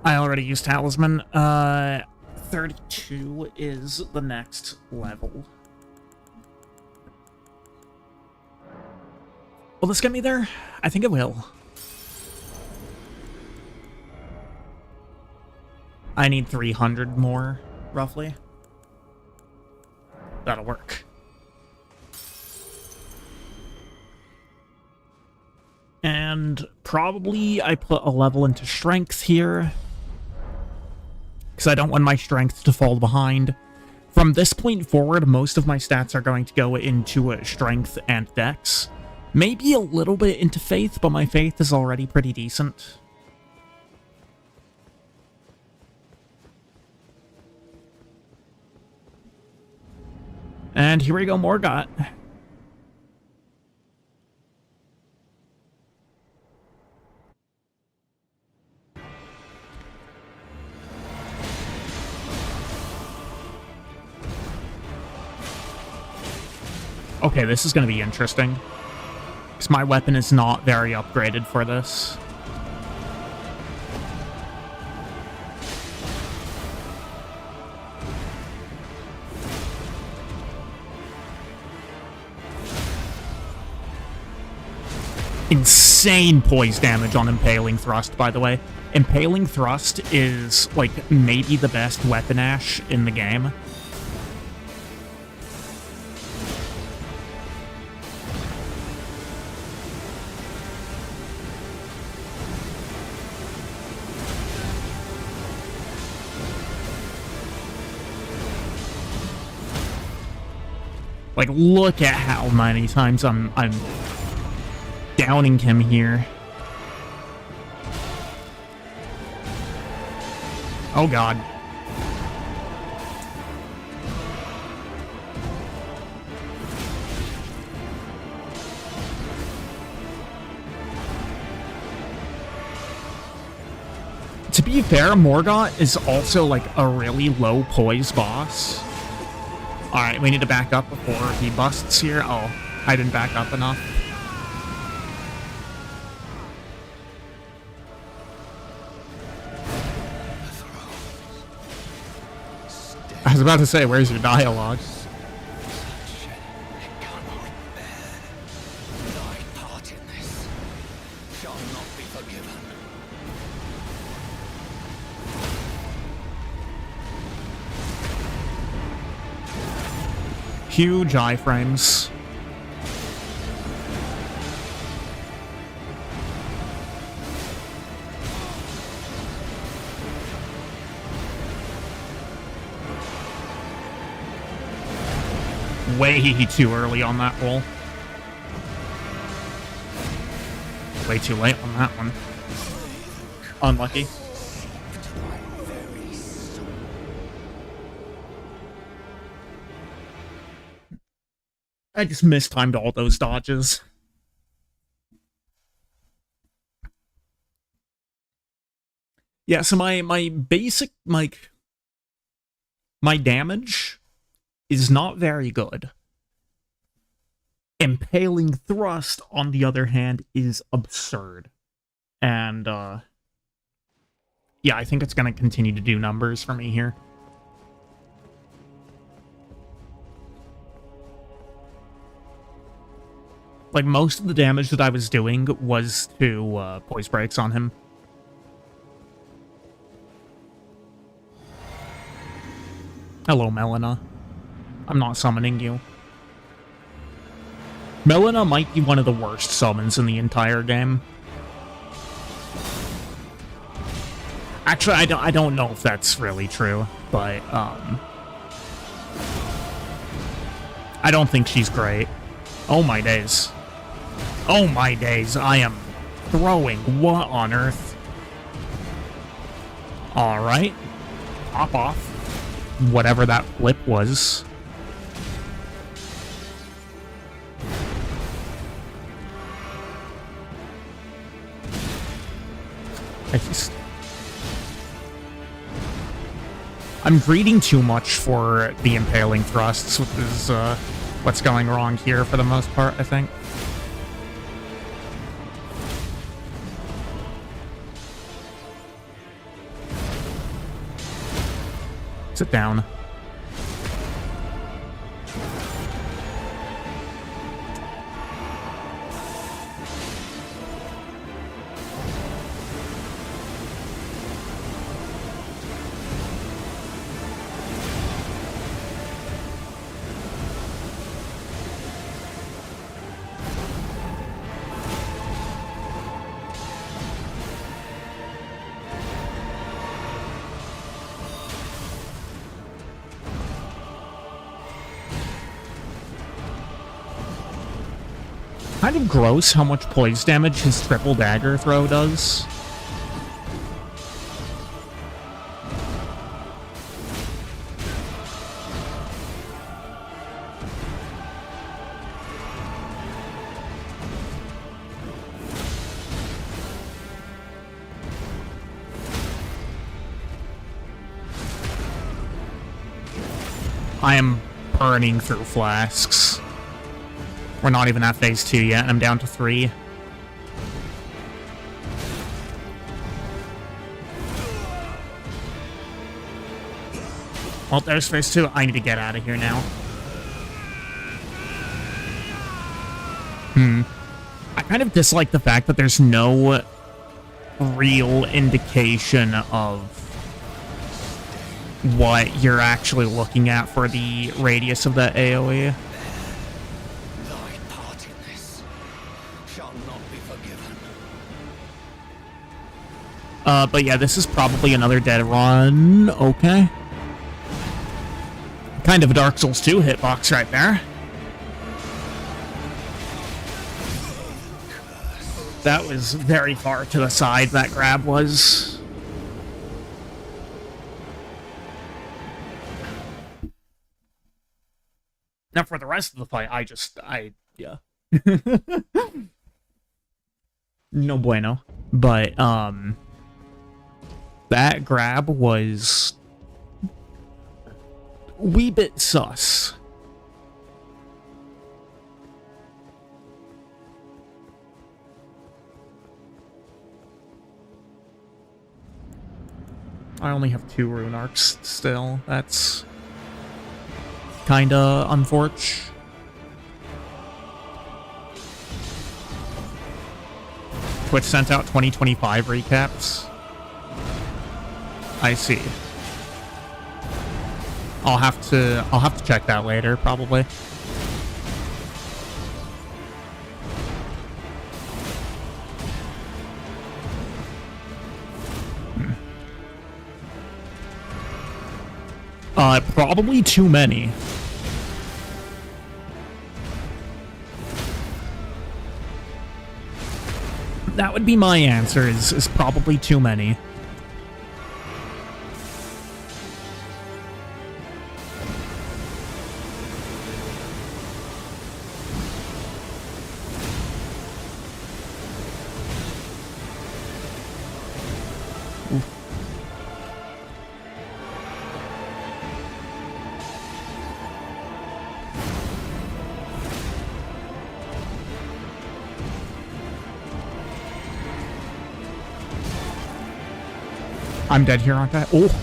I already used Talisman. 32 is the next level. Will this get me there? I think it will. I need 300 more, roughly. That'll work. And probably I put a level into strength here, because I don't want my strength to fall behind. From this point forward, most of my stats are going to go into strength and dex. Maybe a little bit into faith, but my faith is already pretty decent. And here we go, Morgott. Okay, this is going to be interesting, because my weapon is not very upgraded for this. Insane poise damage on Impaling Thrust, by the way. Impaling Thrust is, like, maybe the best weapon Ash in the game. Like, look at how many times I'm downing him here. Oh god. To be fair, Morgott is also like a really low poise boss. Alright, we need to back up before he busts here. Oh, I didn't back up enough. I was about to say, where's your dialogue? Huge iframes. Way too early on that roll. Way too late on that one. Unlucky. I just mistimed all those dodges. Yeah, so my basic, like, my damage is not very good. Impaling Thrust, on the other hand, is absurd. And, yeah, I think it's going to continue to do numbers for me here. Like, most of the damage that I was doing was to poise breaks on him. Hello, Melina. I'm not summoning you. Melina might be one of the worst summons in the entire game. Actually, I don't know if that's really true, but, I don't think she's great. Oh my days. Oh my days, I am throwing. What on earth? Alright. Pop off. Whatever that flip was. I'm reading too much for the Impaling Thrusts with his what's going wrong here for the most part, I think. Sit down. Kind of gross how much poise damage his triple dagger throw does. I am burning through flasks. We're not even at phase 2 yet, and I'm down to 3. Well, there's phase 2. I need to get out of here now. I kind of dislike the fact that there's no real indication of what you're actually looking at for the radius of that AoE. But yeah, this is probably another dead run. Okay. Kind of a Dark Souls 2 hitbox right there. That was very far to the side, that grab was. Now for the rest of the fight, yeah. No bueno. But, that grab was a wee bit sus. I only have 2 rune arcs still. That's kinda unfortunate. Twitch sent out 2025 recaps. I see. I'll have to check that later, probably. Probably too many. That would be my answer, is probably too many. I'm dead here, aren't I? Oh.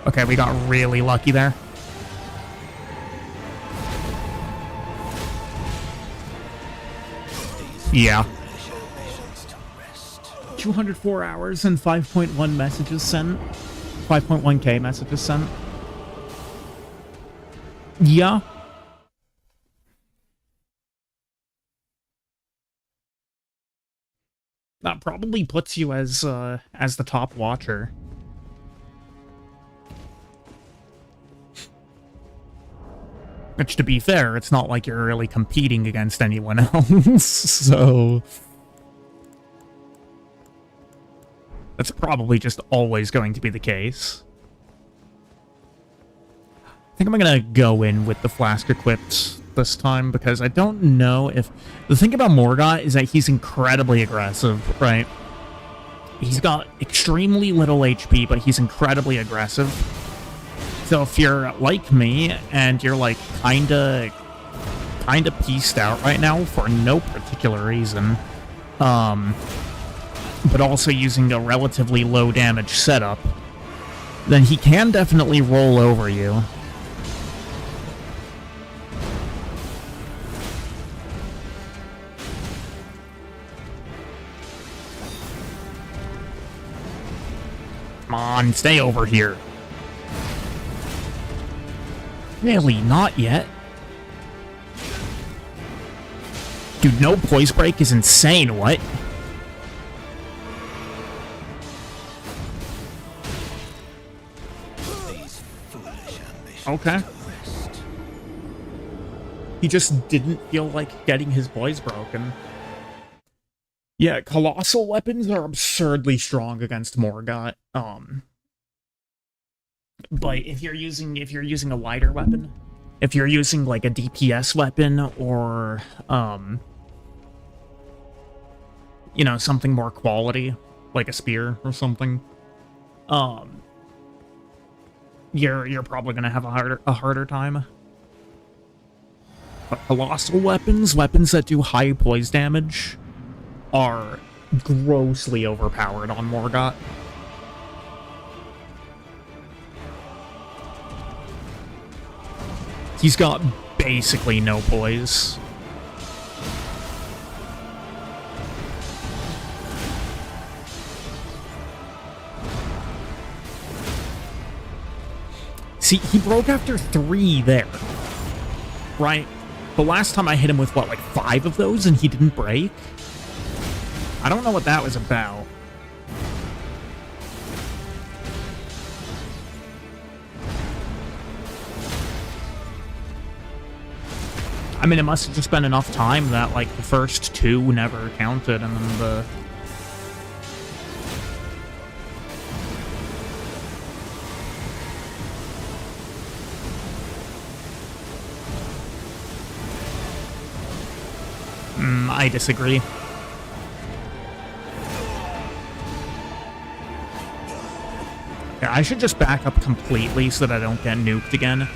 Okay, we got really lucky there. Yeah. 204 hours and 5.1 messages sent. 5.1k messages sent. Yeah. That probably puts you as the top watcher. Which, to be fair, it's not like you're really competing against anyone else, so... That's probably just always going to be the case. I think I'm gonna go in with the flask equipped this time, because I don't know if... The thing about Morgott is that he's incredibly aggressive, right? He's got extremely little HP, but he's incredibly aggressive. So if you're like me, and you're, like, kinda kind of pieced out right now for no particular reason. But also using a relatively low damage setup, then he can definitely roll over you. Come on, stay over here. Really, not yet? Dude, no poise break is insane, what? Okay. He just didn't feel like getting his poise broken. Yeah, colossal weapons are absurdly strong against Morgott. But if you're using a lighter weapon, if you're using like a DPS weapon or you know, something more quality, like a spear or something, you're probably gonna have a harder time. But colossal weapons that do high poise damage, are grossly overpowered on Morgott. He's got basically no poise. See, he broke after 3 there. Right? The last time I hit him with, what, like 5 of those and he didn't break? I don't know what that was about. I mean, it must have just been enough time that, like, the first 2 never counted, and then the... I disagree. Yeah, I should just back up completely so that I don't get nuked again.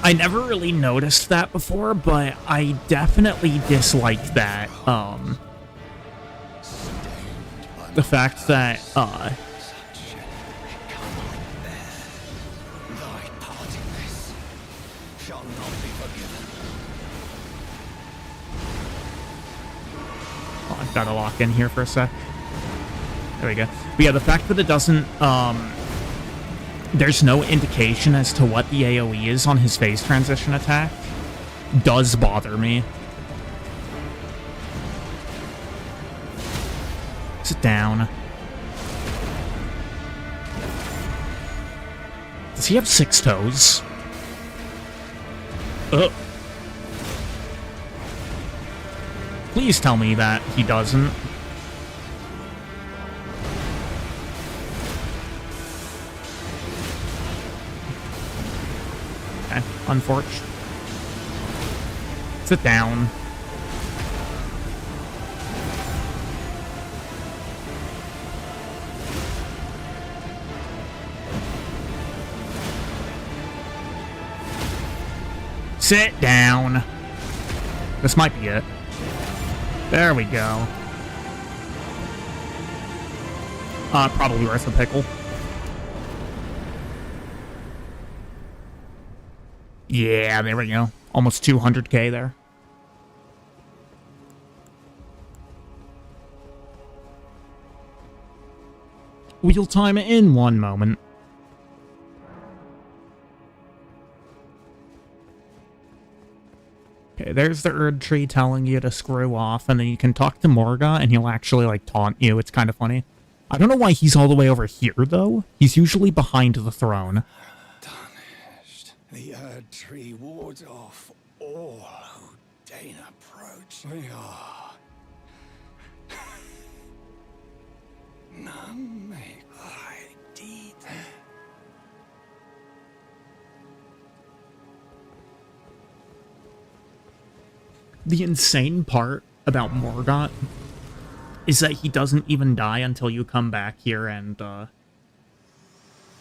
I never really noticed that before, but I definitely disliked that, the fact that, oh, I've got to lock in here for a sec. There we go. But yeah, the fact that it doesn't, there's no indication as to what the AoE is on his phase transition attack does bother me. Sit down. Does he have 6 toes? Please tell me that he doesn't. Okay, unfortunate. Sit down. Sit down. This might be it. There we go. Probably worth a pickle. Yeah, there we go. Almost 200k there. Wheel time in 1 moment. Okay, there's the Erd Tree telling you to screw off, and then you can talk to Morgott, and he'll actually, like, taunt you. It's kind of funny. I don't know why he's all the way over here, though. He's usually behind the throne. Tarnished. The Erd Tree wards off all who deign approach. We are. None make thy deed. The insane part about Morgott is that he doesn't even die until you come back here and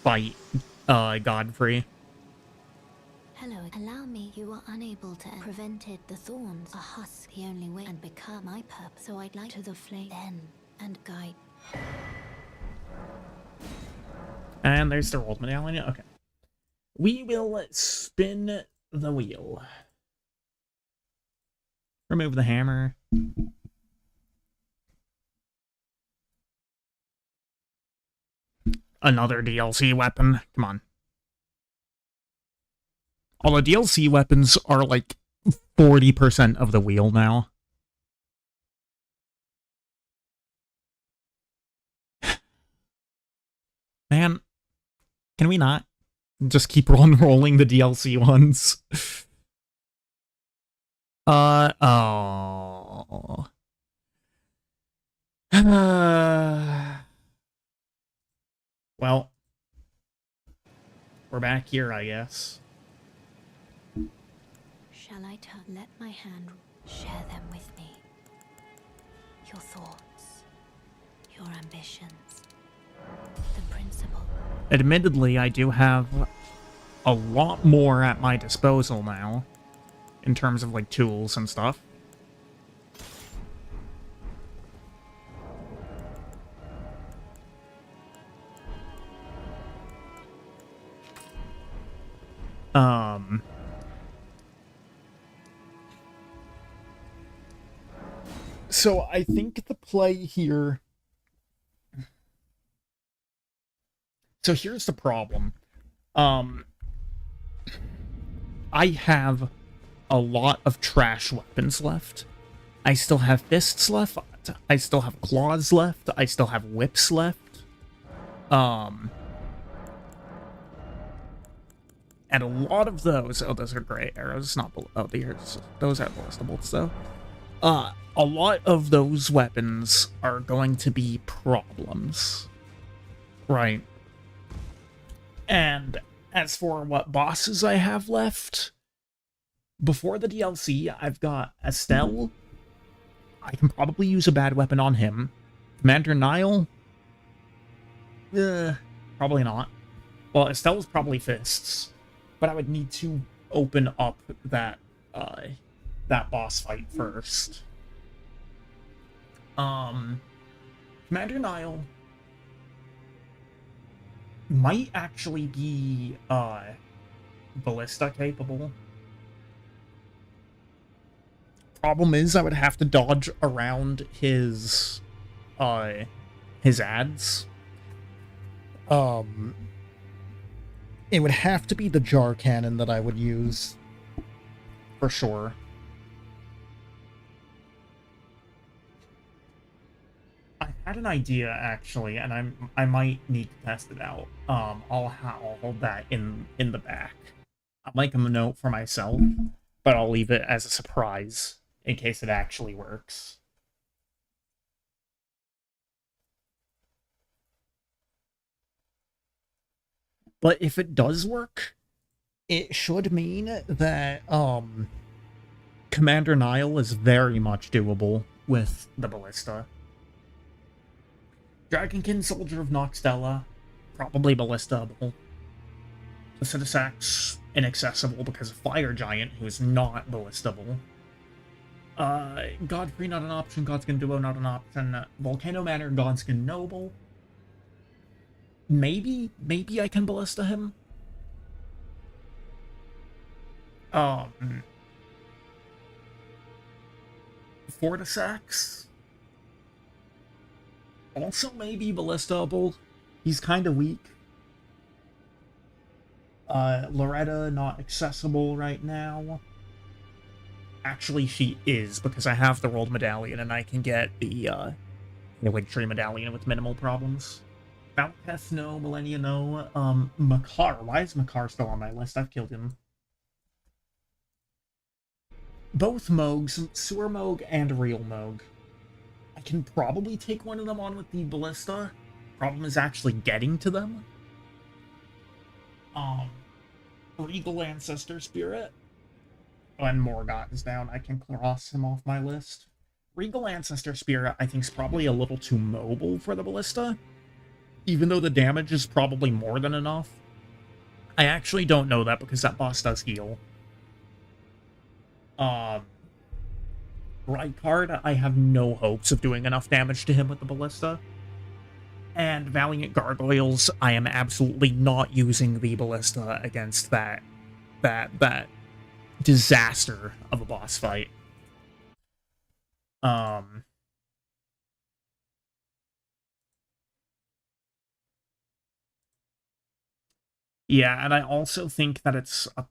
fight Godfrey. Hello, allow me. You are unable to prevented the thorns. A husk, the only way, and become my purpose. So I'd like to the flame then and guide. And there's the rolled medallion. Okay. We will spin the wheel. Remove the hammer. Another DLC weapon. Come on. All the DLC weapons are like 40% of the wheel now. Man, can we not just keep on rolling the DLC ones? Oh. Well, we're back here, I guess. Shall I let my hand share them with me? Your thoughts, your ambitions, the principle. Admittedly, I do have a lot more at my disposal now, in terms of, like, tools and stuff. So I think the play here... So here's the problem. I have a lot of trash weapons left. I still have fists left. I still have claws left. I still have whips left. And a lot of those... Oh, those are gray arrows. Not... Oh, those are ballista bolts, though. A lot of those weapons are going to be problems. Right. And as for what bosses I have left, before the DLC, I've got Estelle. I can probably use a bad weapon on him. Commander Nile? Probably not. Well, Estelle's probably fists. But I would need to open up that boss fight first. Commander Nile might actually be ballista capable. Problem is, I would have to dodge around his ads. It would have to be the jar cannon that I would use for sure. I had an idea actually, and I might need to test it out. I'll hold that in the back. I'll make a note for myself, but I'll leave it as a surprise in case it actually works. But if it does work, it should mean that Commander Nile is very much doable with the ballista. Dragonkin, Soldier of Noxtella, probably ballistable. The Citisax, inaccessible because of Fire Giant, who is not ballistable. Godfrey, not an option. Godskin Duo, not an option. Volcano Manor, Godskin Noble. Maybe I can ballista him. Fortisax. Also maybe ballistable. He's kind of weak. Loretta, not accessible right now. Actually, she is, because I have the rolled medallion, and I can get the Wig Tree medallion with minimal problems. Valketh, no. Millennia, no. Makar. Why is Makar still on my list? I've killed him. Both Mogs, Sewer Moog and Real Moog. I can probably take one of them on with the ballista. Problem is actually getting to them. Regal Ancestor Spirit. When Morgott is down, I can cross him off my list. Regal Ancestor Spirit, I think, is probably a little too mobile for the ballista. Even though the damage is probably more than enough. I actually don't know that because that boss does heal. Rykard, I have no hopes of doing enough damage to him with the ballista. And Valiant Gargoyles, I am absolutely not using the ballista against that disaster of a boss fight. Yeah, and I also think that it's a...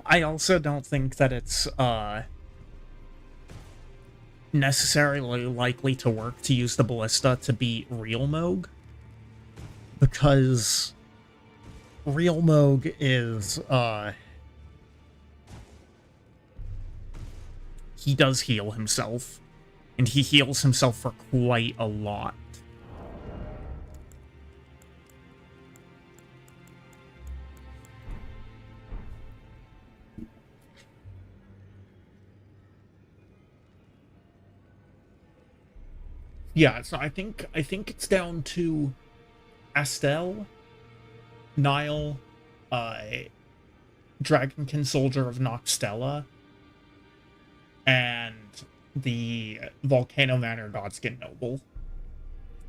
I also don't think that it's, necessarily likely to work to use the ballista to beat Real Moog. Because Real Moog is, he does heal himself. And he heals himself for quite a lot. Yeah, so I think it's down to Astel, Nile, Dragonkin Soldier of Noxtella, and the Volcano Manor Godskin Noble.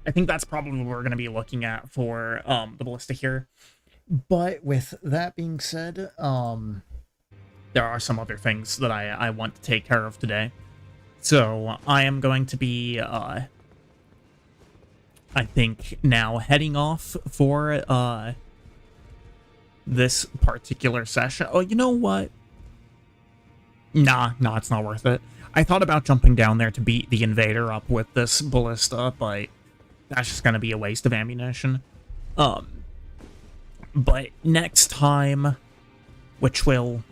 I think that's probably what we're going to be looking at for the ballista here. But with that being said, there are some other things that I want to take care of today. So I am going to be, I think, now heading off for this particular session. Oh, you know what? Nah, it's not worth it. I thought about jumping down there to beat the invader up with this ballista, but that's just going to be a waste of ammunition. But next time, which will,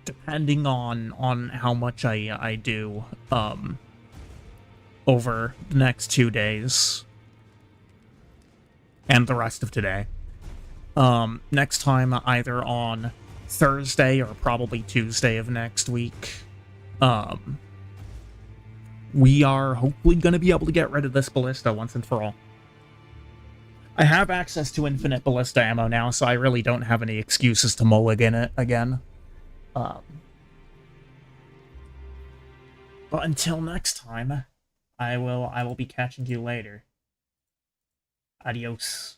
depending on how much I do, over the next 2 days, and the rest of today, next time, either on Thursday or probably Tuesday of next week, we are hopefully going to be able to get rid of this ballista once and for all. I have access to infinite ballista ammo now, so I really don't have any excuses to mulligan it again. But until next time, I will be catching you later. Adios.